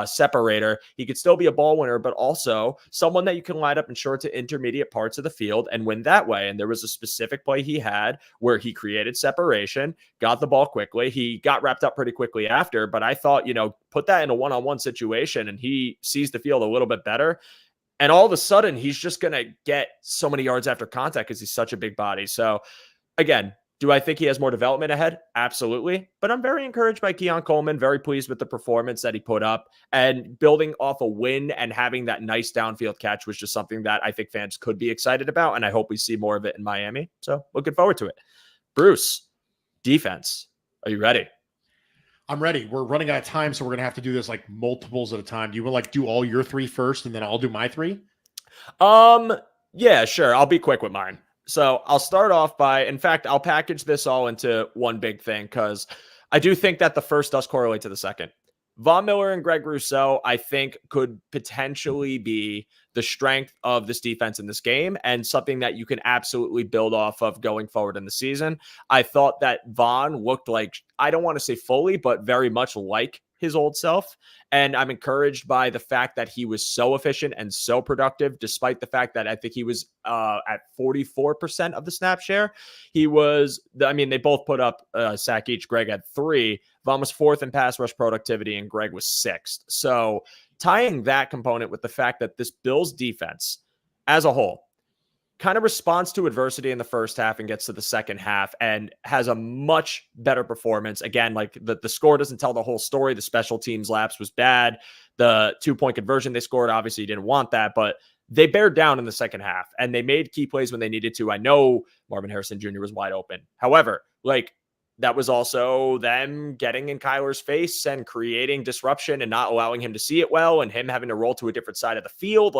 separator, he could still be a ball winner, but also someone that you can line up in short to intermediate parts of the field and win that way. And there was a specific play he had where he created separation, got the ball quickly. He got wrapped up pretty quickly after, but I thought, put that in a one-on-one situation and he sees the field a little bit better. And all of a sudden, he's just going to get so many yards after contact because he's such a big body. So again, do I think he has more development ahead? Absolutely. But I'm very encouraged by Keon Coleman, very pleased with the performance that he put up, and building off a win and having that nice downfield catch was just something that I think fans could be excited about. And I hope we see more of it in Miami. So looking forward to it. Bruce, defense. Are you ready? I'm ready. We're running out of time, so we're going to have to do this like multiples at a time. Do you want to do all your three first and then I'll do my three? Yeah, sure. I'll be quick with mine. So I'll start off in fact, I'll package this all into one big thing because I do think that the first does correlate to the second. Von Miller and Greg Rousseau, I think, could potentially be the strength of this defense in this game and something that you can absolutely build off of going forward in the season. I thought that Von looked like, I don't want to say fully, but very much like his old self. And I'm encouraged by the fact that he was so efficient and so productive, despite the fact that I think he was at 44% of the snap share. They both put up a sack each. Greg had 3. Von was 4th in pass rush productivity, and Greg was 6th. So tying that component with the fact that this Bills defense as a whole kind of responds to adversity in the first half and gets to the second half and has a much better performance. Again, like the score doesn't tell the whole story. The special teams lapse was bad. The 2-point conversion they scored, obviously you didn't want that, but they bared down in the second half and they made key plays when they needed to. I know Marvin Harrison Jr. was wide open. However, that was also them getting in Kyler's face and creating disruption and not allowing him to see it well and him having to roll to a different side of the field.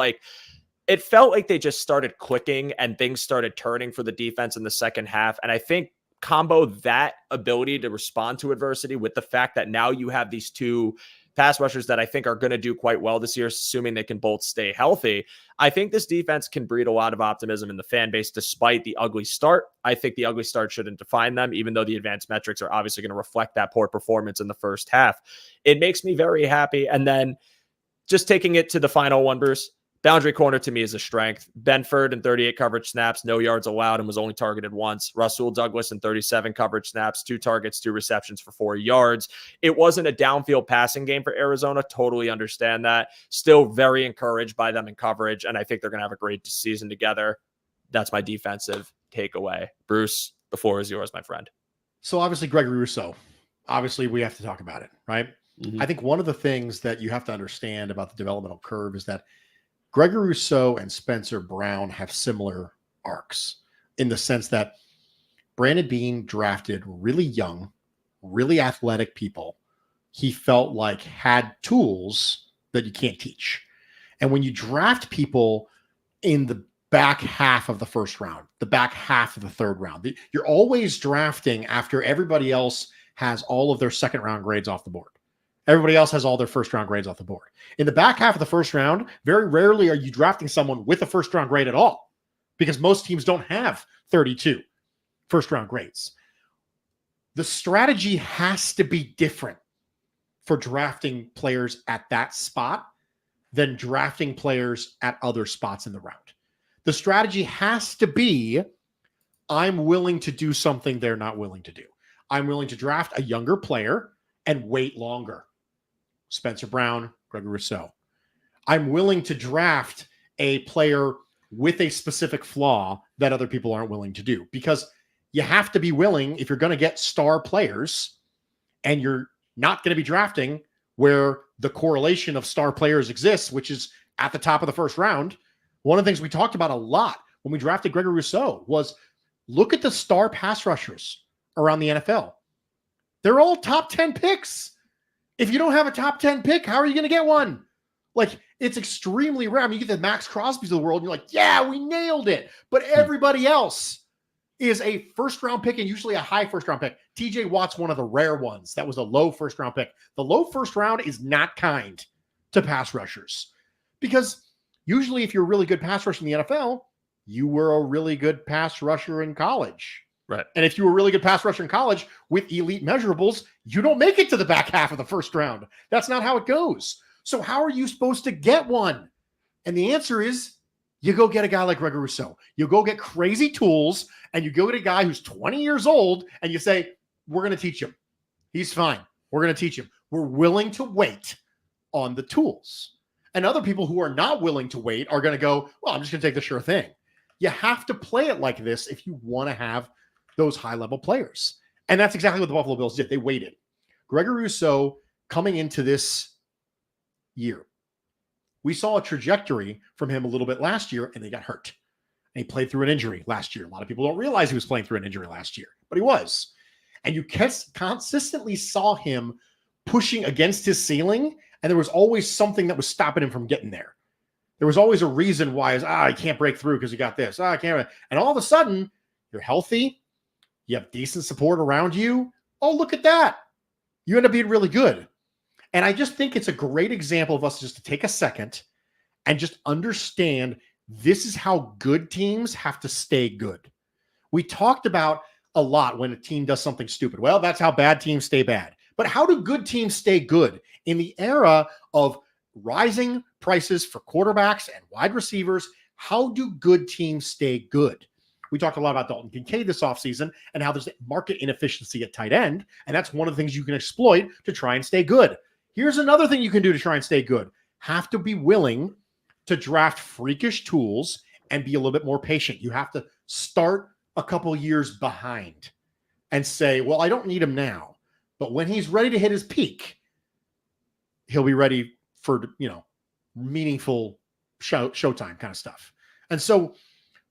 It felt like they just started clicking and things started turning for the defense in the second half. And I think combo that ability to respond to adversity with the fact that now you have these 2 pass rushers that I think are going to do quite well this year, assuming they can both stay healthy. I think this defense can breed a lot of optimism in the fan base, despite the ugly start. I think the ugly start shouldn't define them, even though the advanced metrics are obviously going to reflect that poor performance in the first half. It makes me very happy. And then just taking it to the final one, Bruce, boundary corner to me is a strength. Benford in 38 coverage snaps, no yards allowed, and was only targeted once. Rasul Douglas in 37 coverage snaps, 2 targets, 2 receptions for 4 yards. It wasn't a downfield passing game for Arizona. Totally understand that. Still very encouraged by them in coverage, and I think they're going to have a great season together. That's my defensive takeaway. Bruce, the floor is yours, my friend. So obviously, Gregory Rousseau. Obviously, we have to talk about it, right? Mm-hmm. I think one of the things that you have to understand about the developmental curve is that Gregory Rousseau and Spencer Brown have similar arcs in the sense that Brandon Beane drafted really young, really athletic people he felt like had tools that you can't teach. And when you draft people in the back half of the first round, the back half of the third round, you're always drafting after everybody else has all of their second round grades off the board. Everybody else has all their first round grades off the board. In the back half of the first round, very rarely are you drafting someone with a first round grade at all, because most teams don't have 32 first round grades. The strategy has to be different for drafting players at that spot than drafting players at other spots in the round. The strategy has to be, I'm willing to do something they're not willing to do. I'm willing to draft a younger player and wait longer. Spencer Brown, Gregory Rousseau. I'm willing to draft a player with a specific flaw that other people aren't willing to do, because you have to be willing, if you're going to get star players and you're not going to be drafting where the correlation of star players exists, which is at the top of the first round. One of the things we talked about a lot when we drafted Gregory Rousseau was look at the star pass rushers around the NFL. They're all top 10 picks. If you don't have a top 10 pick, how are you going to get one? Like, it's extremely rare. I mean, you get the Max Crosby's of the world, and you're like, yeah, we nailed it. But everybody else is a first-round pick and usually a high first-round pick. TJ Watt's one of the rare ones. That was a low first-round pick. The low first round is not kind to pass rushers because usually if you're a really good pass rusher in the NFL, you were a really good pass rusher in college. Right. And if you were a really good pass rusher in college with elite measurables, you don't make it to the back half of the first round. That's not how it goes. So how are you supposed to get one? And the answer is you go get a guy like Gregory Rousseau. You go get crazy tools, and you go get a guy who's 20 years old, and you say, we're going to teach him. He's fine. We're going to teach him. We're willing to wait on the tools. And other people who are not willing to wait are going to go, well, I'm just going to take the sure thing. You have to play it like this if you want to have those high-level players. And that's exactly what the Buffalo Bills did. They waited. Gregory Rousseau coming into this year, we saw a trajectory from him a little bit last year, and they got hurt. And he played through an injury last year. A lot of people don't realize he was playing through an injury last year, but he was. And you consistently saw him pushing against his ceiling, and there was always something that was stopping him from getting there. There was always a reason why I can't break through because you got this. I can't. And all of a sudden, you're healthy. You have decent support around you. Oh, look at that. You end up being really good. And I just think it's a great example of us just to take a second and just understand this is how good teams have to stay good. We talked about a lot when a team does something stupid. Well, that's how bad teams stay bad. But how do good teams stay good? In the era of rising prices for quarterbacks and wide receivers, how do good teams stay good? We talked a lot about Dalton Kincaid this offseason and how there's market inefficiency at tight end. And that's one of the things you can exploit to try and stay good. Here's another thing you can do to try and stay good. Have to be willing to draft freakish tools and be a little bit more patient. You have to start a couple years behind and say, well, I don't need him now, but when he's ready to hit his peak, he'll be ready for, meaningful showtime kind of stuff. And so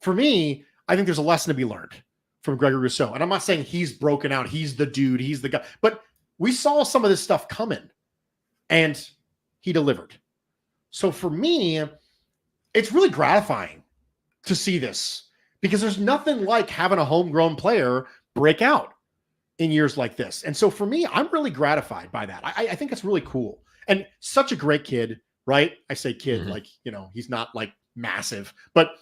for me, I think there's a lesson to be learned from Gregory Rousseau. And I'm not saying he's broken out. He's the dude. He's the guy. But we saw some of this stuff coming, and he delivered. So for me, it's really gratifying to see this because there's nothing like having a homegrown player break out in years like this. And so for me, I'm really gratified by that. I think it's really cool. And such a great kid, right? I say kid, like, he's not like massive, but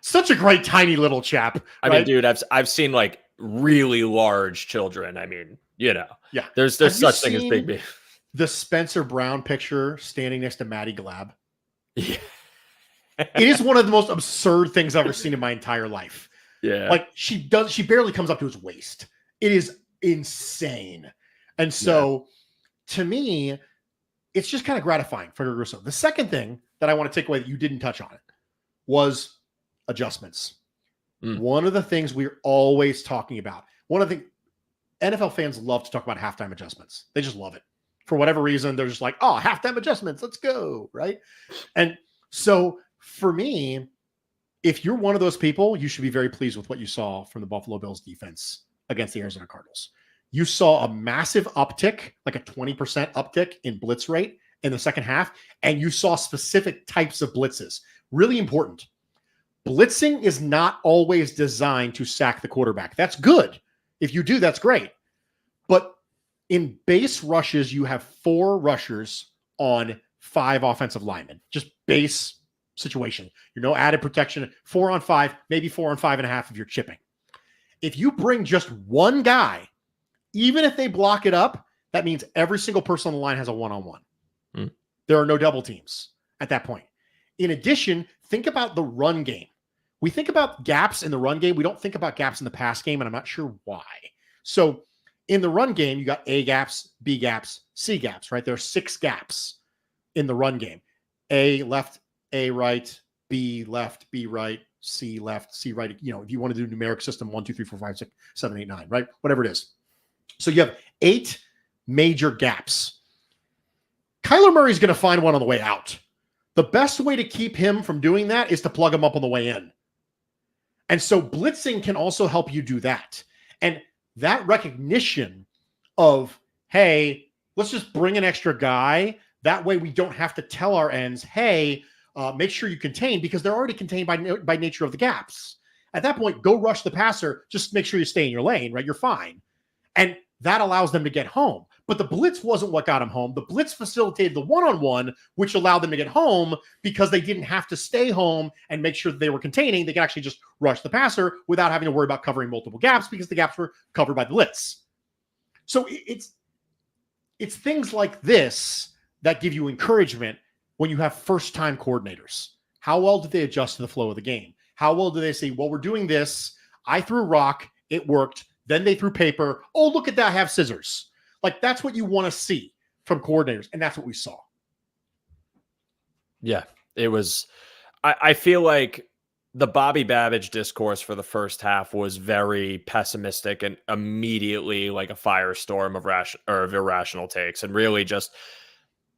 such a great tiny little chap. Right? I mean, dude, I've seen like really large children. I mean, yeah, there's such thing as big baby. The Spencer Brown picture standing next to Maddie Glab. Yeah. It is one of the most absurd things I've ever seen in my entire life. Yeah. Like she barely comes up to his waist. It is insane. And so to me, it's just kind of gratifying for Rousseau. The second thing that I want to take away that you didn't touch on it was adjustments. One of the things we're always talking about, one of the NFL fans love to talk about halftime adjustments. They just love it. For whatever reason, they're just like, oh, halftime adjustments, let's go, right? And so for me, if you're one of those people, you should be very pleased with what you saw from the Buffalo Bills defense against the Arizona Cardinals. You saw a massive uptick, like a 20% uptick in blitz rate in the second half, and you saw specific types of blitzes. Really important. Blitzing is not always designed to sack the quarterback. That's good. If you do, that's great. But in base rushes, you have 4 rushers on 5 offensive linemen. Just base situation. You're no added protection. 4 on 5, maybe 4 on 5.5 if you're chipping. If you bring just one guy, even if they block it up, that means every single person on the line has a one-on-one. There are no double teams at that point. In addition, think about the run game. We think about gaps in the run game. We don't think about gaps in the pass game, and I'm not sure why. So in the run game, you got A gaps, B gaps, C gaps, right? There are 6 gaps in the run game. A left, A right, B left, B right, C left, C right. If you want to do numeric system, 1, 2, 3, 4, 5, 6, 7, 8, 9, right? Whatever it is. So you have 8 major gaps. Kyler Murray's going to find one on the way out. The best way to keep him from doing that is to plug him up on the way in. And so blitzing can also help you do that. And that recognition of, hey, let's just bring an extra guy. That way we don't have to tell our ends, hey, make sure you contain, because they're already contained by nature of the gaps. At that point, go rush the passer. Just make sure you stay in your lane, right? You're fine. And that allows them to get home. But the blitz wasn't what got them home. The blitz facilitated the one-on-one, which allowed them to get home because they didn't have to stay home and make sure that they were containing. They could actually just rush the passer without having to worry about covering multiple gaps because the gaps were covered by the blitz. So it's things like this that give you encouragement when you have first-time coordinators. How well did they adjust to the flow of the game? How well do they say, well, we're doing this. I threw rock. It worked. Then they threw paper. Oh, look at that. I have scissors. Like, that's what you want to see from coordinators. And that's what we saw. Yeah, it was. I feel like the Bobby Babbage discourse for the first half was very pessimistic and immediately like a firestorm of irrational takes, and really just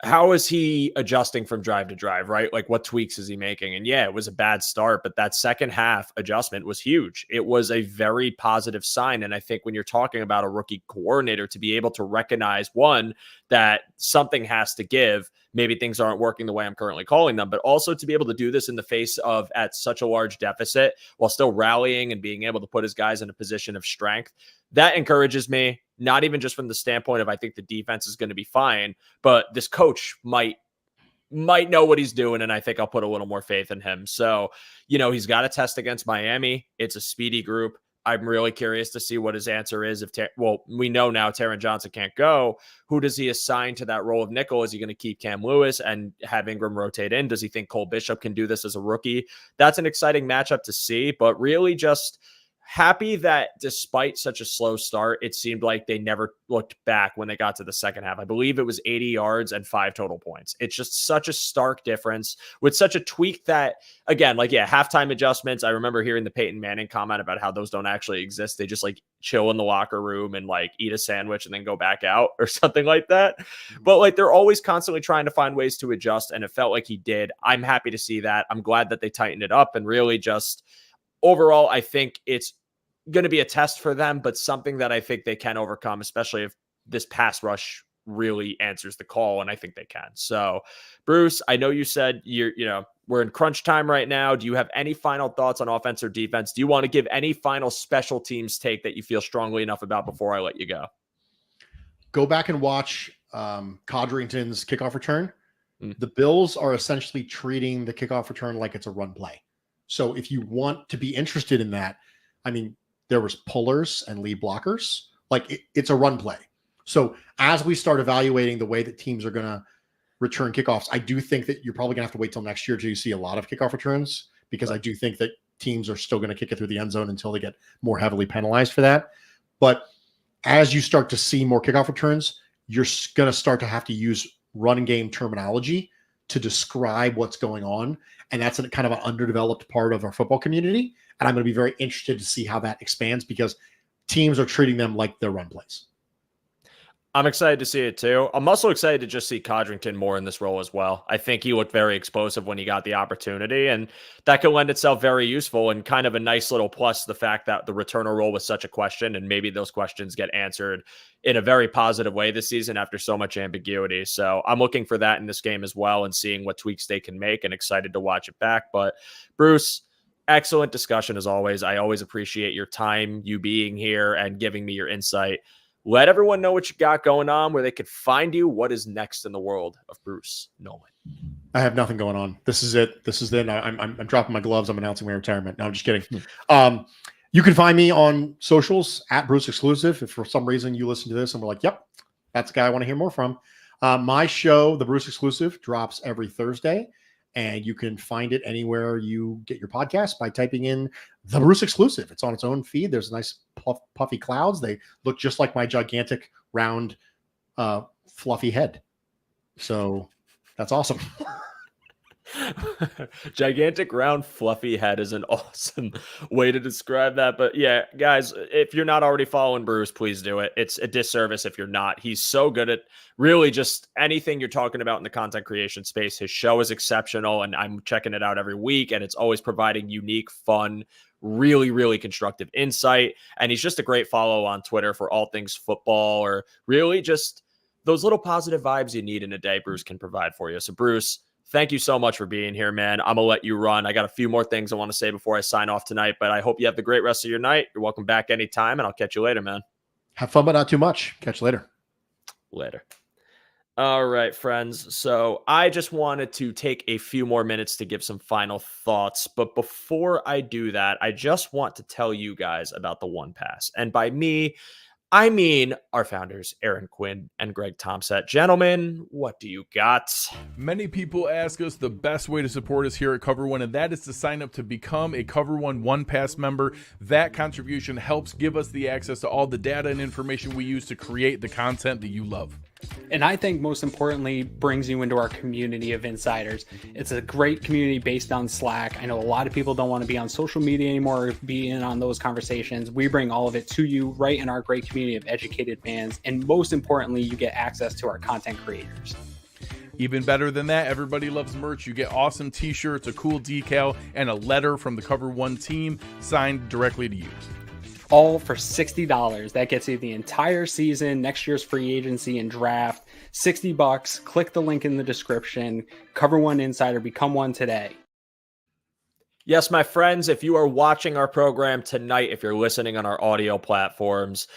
how is he adjusting from drive to drive, right? Like, what tweaks is he making? And yeah, it was a bad start, but that second half adjustment was huge. It was a very positive sign. And I think when you're talking about a rookie coordinator, to be able to recognize, one, that something has to give, maybe things aren't working the way I'm currently calling them, but also to be able to do this in the face of at such a large deficit while still rallying and being able to put his guys in a position of strength, that encourages me. Not even just from the standpoint of I think the defense is going to be fine, but this coach might know what he's doing, and I think I'll put a little more faith in him. So, he's got a test against Miami. It's a speedy group. I'm really curious to see what his answer is. We know now Taron Johnson can't go. Who does he assign to that role of nickel? Is he going to keep Cam Lewis and have Ingram rotate in? Does he think Cole Bishop can do this as a rookie? That's an exciting matchup to see, but really just happy that despite such a slow start, it seemed like they never looked back when they got to the second half. I believe it was 80 yards and 5 total points. It's just such a stark difference with such a tweak that, again, halftime adjustments. I remember hearing the Peyton Manning comment about how those don't actually exist. They just chill in the locker room and eat a sandwich and then go back out or something like that. But they're always constantly trying to find ways to adjust. And it felt like he did. I'm happy to see that. I'm glad that they tightened it up, and really just overall, I think it's going to be a test for them, but something that I think they can overcome, especially if this pass rush really answers the call, and I think they can. So, Bruce, I know you said we're in crunch time right now. Do you have any final thoughts on offense or defense? Do you want to give any final special teams take that you feel strongly enough about before I let you go? Go back and watch Codrington's kickoff return. The Bills are essentially treating the kickoff return like it's a run play. So if you want to be interested in that, there was pullers and lead blockers. It's a run play. So as we start evaluating the way that teams are going to return kickoffs, I do think that you're probably going to have to wait till next year till you see a lot of kickoff returns, because I do think that teams are still going to kick it through the end zone until they get more heavily penalized for that. But as you start to see more kickoff returns, you're going to start to have to use run game terminology to describe what's going on. And that's kind of an underdeveloped part of our football community. And I'm going to be very interested to see how that expands, because teams are treating them like they're run plays. I'm excited to see it too. I'm also excited to just see Codrington more in this role as well. I think he looked very explosive when he got the opportunity, and that could lend itself very useful, and kind of a nice little plus the fact that the returner role was such a question, and maybe those questions get answered in a very positive way this season after so much ambiguity. So I'm looking for that in this game as well, and seeing what tweaks they can make, and excited to watch it back. But Bruce, excellent discussion as always. I always appreciate your time, you being here and giving me your insight. Let everyone know what you got going on, where they could find you. What is next in the world of Bruce Nolan? I have nothing going on. This is it. I'm dropping my gloves. I'm announcing my retirement. No, I'm just kidding. You can find me on socials at Bruce Exclusive. If for some reason you listen to this and we're like, yep, that's the guy I want to hear more from. My show, The Bruce Exclusive, drops every Thursday, and you can find it anywhere you get your podcast by typing in The Bruce Exclusive. It's on its own feed. There's nice puffy clouds. They look just like my gigantic, round, fluffy head. So that's awesome. Gigantic, round, fluffy head is an awesome way to describe that. But yeah, guys, if you're not already following Bruce, please do it. It's a disservice if you're not. He's so good at really just anything you're talking about in the content creation space. His show is exceptional, and I'm checking it out every week, and it's always providing unique, fun, really, really constructive insight. And he's just a great follow on Twitter for all things football, or really just those little positive vibes you need in a day, Bruce can provide for you. So Bruce, thank you so much for being here, man. I'm going to let you run. I got a few more things I want to say before I sign off tonight, but I hope you have the great rest of your night. You're welcome back anytime, and I'll catch you later, man. Have fun, but not too much. Catch you later. Later. All right, friends. So I just wanted to take a few more minutes to give some final thoughts. But before I do that, I just want to tell you guys about the One Pass. And by me, I mean our founders, Aaron Quinn and Greg Tomset. Gentlemen, what do you got? Many people ask us the best way to support us here at Cover One, and that is to sign up to become a Cover One Pass member. That contribution helps give us the access to all the data and information we use to create the content that you love. And I think most importantly, brings you into our community of insiders. It's a great community based on Slack. I know a lot of people don't want to be on social media anymore or be in on those conversations. We bring all of it to you right in our great community of educated fans. And most importantly, you get access to our content creators. Even better than that, everybody loves merch. You get awesome t-shirts, a cool decal, and a letter from the Cover One team signed directly to you. All for $60. That gets you the entire season, next year's free agency and draft. $60. Click the link in the description. Cover One Insider. Become one today. Yes, my friends, if you are watching our program tonight, if you're listening on our audio platforms,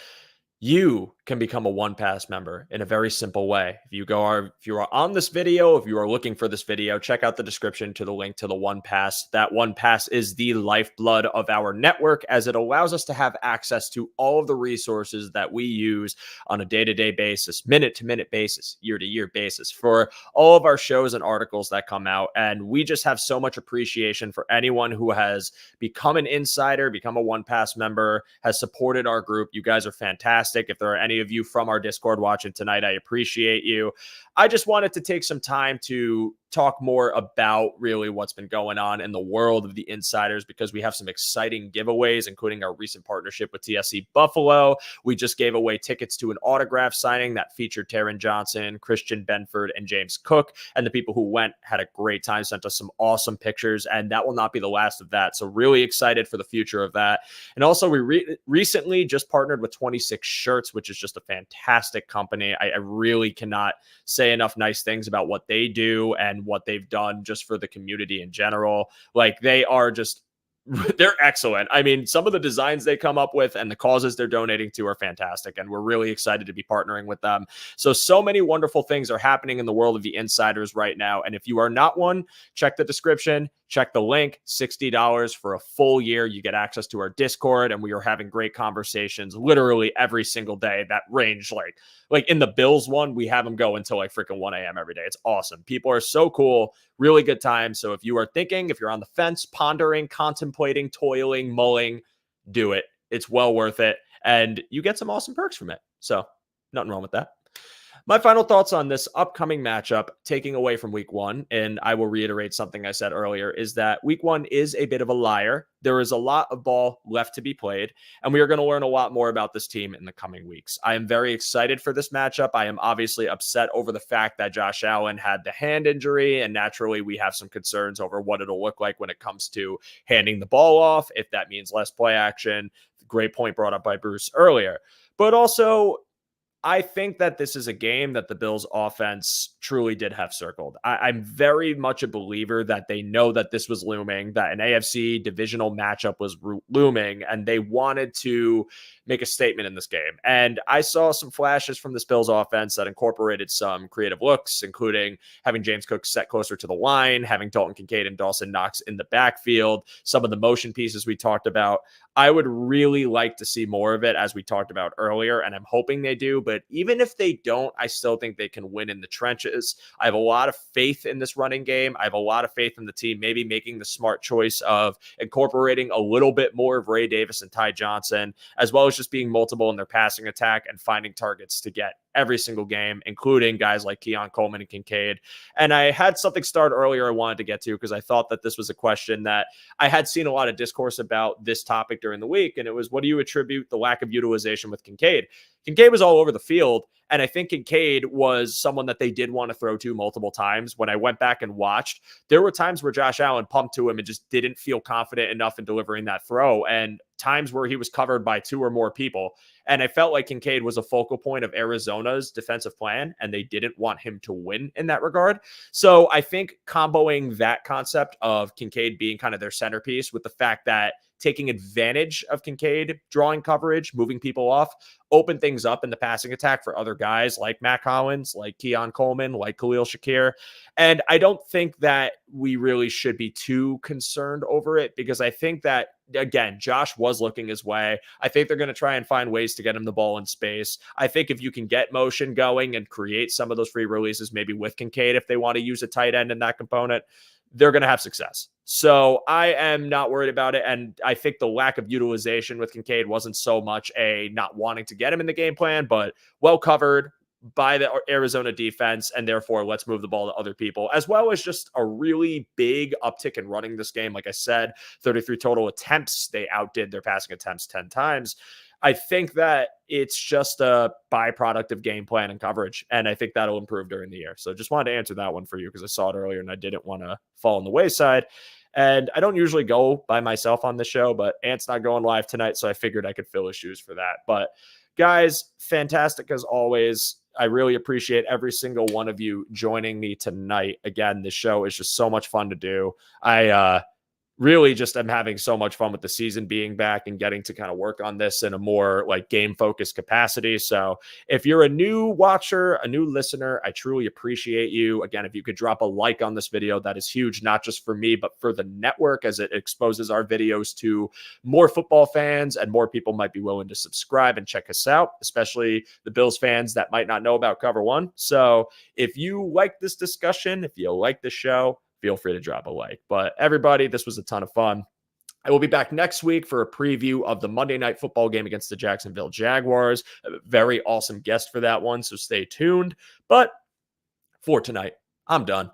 you can become a One Pass member in a very simple way. If you are on this video, if you are looking for this video, check out the description to the link to the One Pass. That One Pass is the lifeblood of our network, as it allows us to have access to all of the resources that we use on a day-to-day basis, minute-to-minute basis, year-to-year basis for all of our shows and articles that come out. And we just have so much appreciation for anyone who has become an insider, become a One Pass member, has supported our group. You guys are fantastic. If there are any of you from our Discord watching tonight, I appreciate you. I just wanted to take some time to talk more about really what's been going on in the world of the insiders, because we have some exciting giveaways, including our recent partnership with TSC Buffalo. We just gave away tickets to an autograph signing that featured Taron Johnson, Christian Benford, and James Cook. And the people who went had a great time, sent us some awesome pictures, and that will not be the last of that. So really excited for the future of that. And also we recently just partnered with 26 Shirts, which is just a fantastic company. I really cannot say enough nice things about what they do and what they've done just for the community in general. Like, they are just, they're excellent. I mean, some of the designs they come up with and the causes they're donating to are fantastic, and we're really excited to be partnering with them. So many wonderful things are happening in the world of the insiders right now. And if you are not one, check the description, check the link. $60 for a full year. You get access to our Discord, and we are having great conversations literally every single day that range like in the Bills one, we have them go until like freaking 1 a.m. every day. It's awesome. People are so cool. Really good time. So if you are thinking, if you're on the fence, pondering, contemplating, toiling, mulling, do it. It's well worth it. And you get some awesome perks from it. So nothing wrong with that. My final thoughts on this upcoming matchup, taking away from week one, and I will reiterate something I said earlier, is that week one is a bit of a liar. There is a lot of ball left to be played, and we are going to learn a lot more about this team in the coming weeks. I am very excited for this matchup. I am obviously upset over the fact that Josh Allen had the hand injury, and naturally we have some concerns over what it'll look like when it comes to handing the ball off, if that means less play action. Great point brought up by Bruce earlier. But also, I think that this is a game that the Bills offense truly did have circled. I'm very much a believer that they know that this was looming, that an AFC divisional matchup was looming, and they wanted to make a statement in this game. And I saw some flashes from this Bills offense that incorporated some creative looks, including having James Cook set closer to the line, having Dalton Kincaid and Dawson Knox in the backfield, some of the motion pieces we talked about. I would really like to see more of it, as we talked about earlier, and I'm hoping they do. But even if they don't, I still think they can win in the trenches. I have a lot of faith in this running game. I have a lot of faith in the team maybe making the smart choice of incorporating a little bit more of Ray Davis and Ty Johnson, as well as just being multiple in their passing attack and finding targets to get every single game, including guys like Keon Coleman and Kincaid. And I had something start earlier I wanted to get to, because I thought that this was a question that I had seen a lot of discourse about this topic during the week. And it was, what do you attribute the lack of utilization with Kincaid? Kincaid was all over the field. And I think Kincaid was someone that they did want to throw to multiple times. When I went back and watched, there were times where Josh Allen pumped to him and just didn't feel confident enough in delivering that throw, and times where he was covered by 2 or more people. And I felt like Kincaid was a focal point of Arizona's defensive plan, and they didn't want him to win in that regard. So I think comboing that concept of Kincaid being kind of their centerpiece with the fact that taking advantage of Kincaid drawing coverage, moving people off, open things up in the passing attack for other guys like Matt Collins, like Keon Coleman, like Khalil Shakir. And I don't think that we really should be too concerned over it, because I think that, again, Josh was looking his way. I think they're going to try and find ways to get him the ball in space. I think if you can get motion going and create some of those free releases, maybe with Kincaid, if they want to use a tight end in that component, they're going to have success. So I am not worried about it. And I think the lack of utilization with Kincaid wasn't so much a not wanting to get him in the game plan, but well covered by the Arizona defense. And therefore, let's move the ball to other people, as well as just a really big uptick in running this game. Like I said, 33 total attempts. They outdid their passing attempts 10 times. I think that it's just a byproduct of game plan and coverage, and I think that'll improve during the year. So just wanted to answer that one for you because I saw it earlier and I didn't want to fall on the wayside. And I don't usually go by myself on the show, but Ant's not going live tonight, so I figured I could fill his shoes for that. But guys, fantastic as always. I really appreciate every single one of you joining me tonight. Again, this show is just so much fun to do. I really just am having so much fun with the season being back and getting to kind of work on this in a more like game focused capacity. So if you're a new watcher, a new listener, I truly appreciate you. Again, if you could drop a like on this video, that is huge, not just for me, but for the network, as it exposes our videos to more football fans and more people might be willing to subscribe and check us out, especially the Bills fans that might not know about Cover One. So if you like this discussion, if you like the show, feel free to drop a like. But everybody, this was a ton of fun. I will be back next week for a preview of the Monday Night Football game against the Jacksonville Jaguars. A very awesome guest for that one, so stay tuned. But for tonight, I'm done.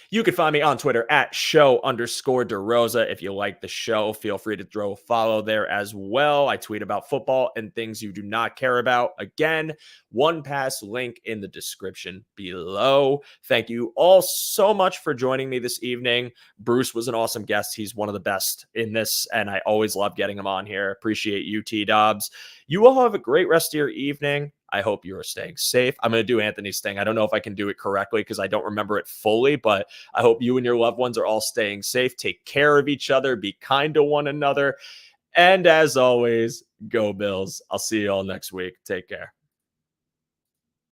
You can find me on Twitter at @show_DeRosa. If you like the show, feel free to throw a follow there as well. I tweet about football and things you do not care about. Again, One Pass link in the description below. Thank you all so much for joining me this evening. Bruce was an awesome guest. He's one of the best in this, and I always love getting him on here. Appreciate you, T-Dobbs. You all have a great rest of your evening. I hope you are staying safe. I'm going to do Anthony's thing. I don't know if I can do it correctly because I don't remember it fully, but I hope you and your loved ones are all staying safe. Take care of each other. Be kind to one another. And as always, go Bills. I'll see you all next week. Take care.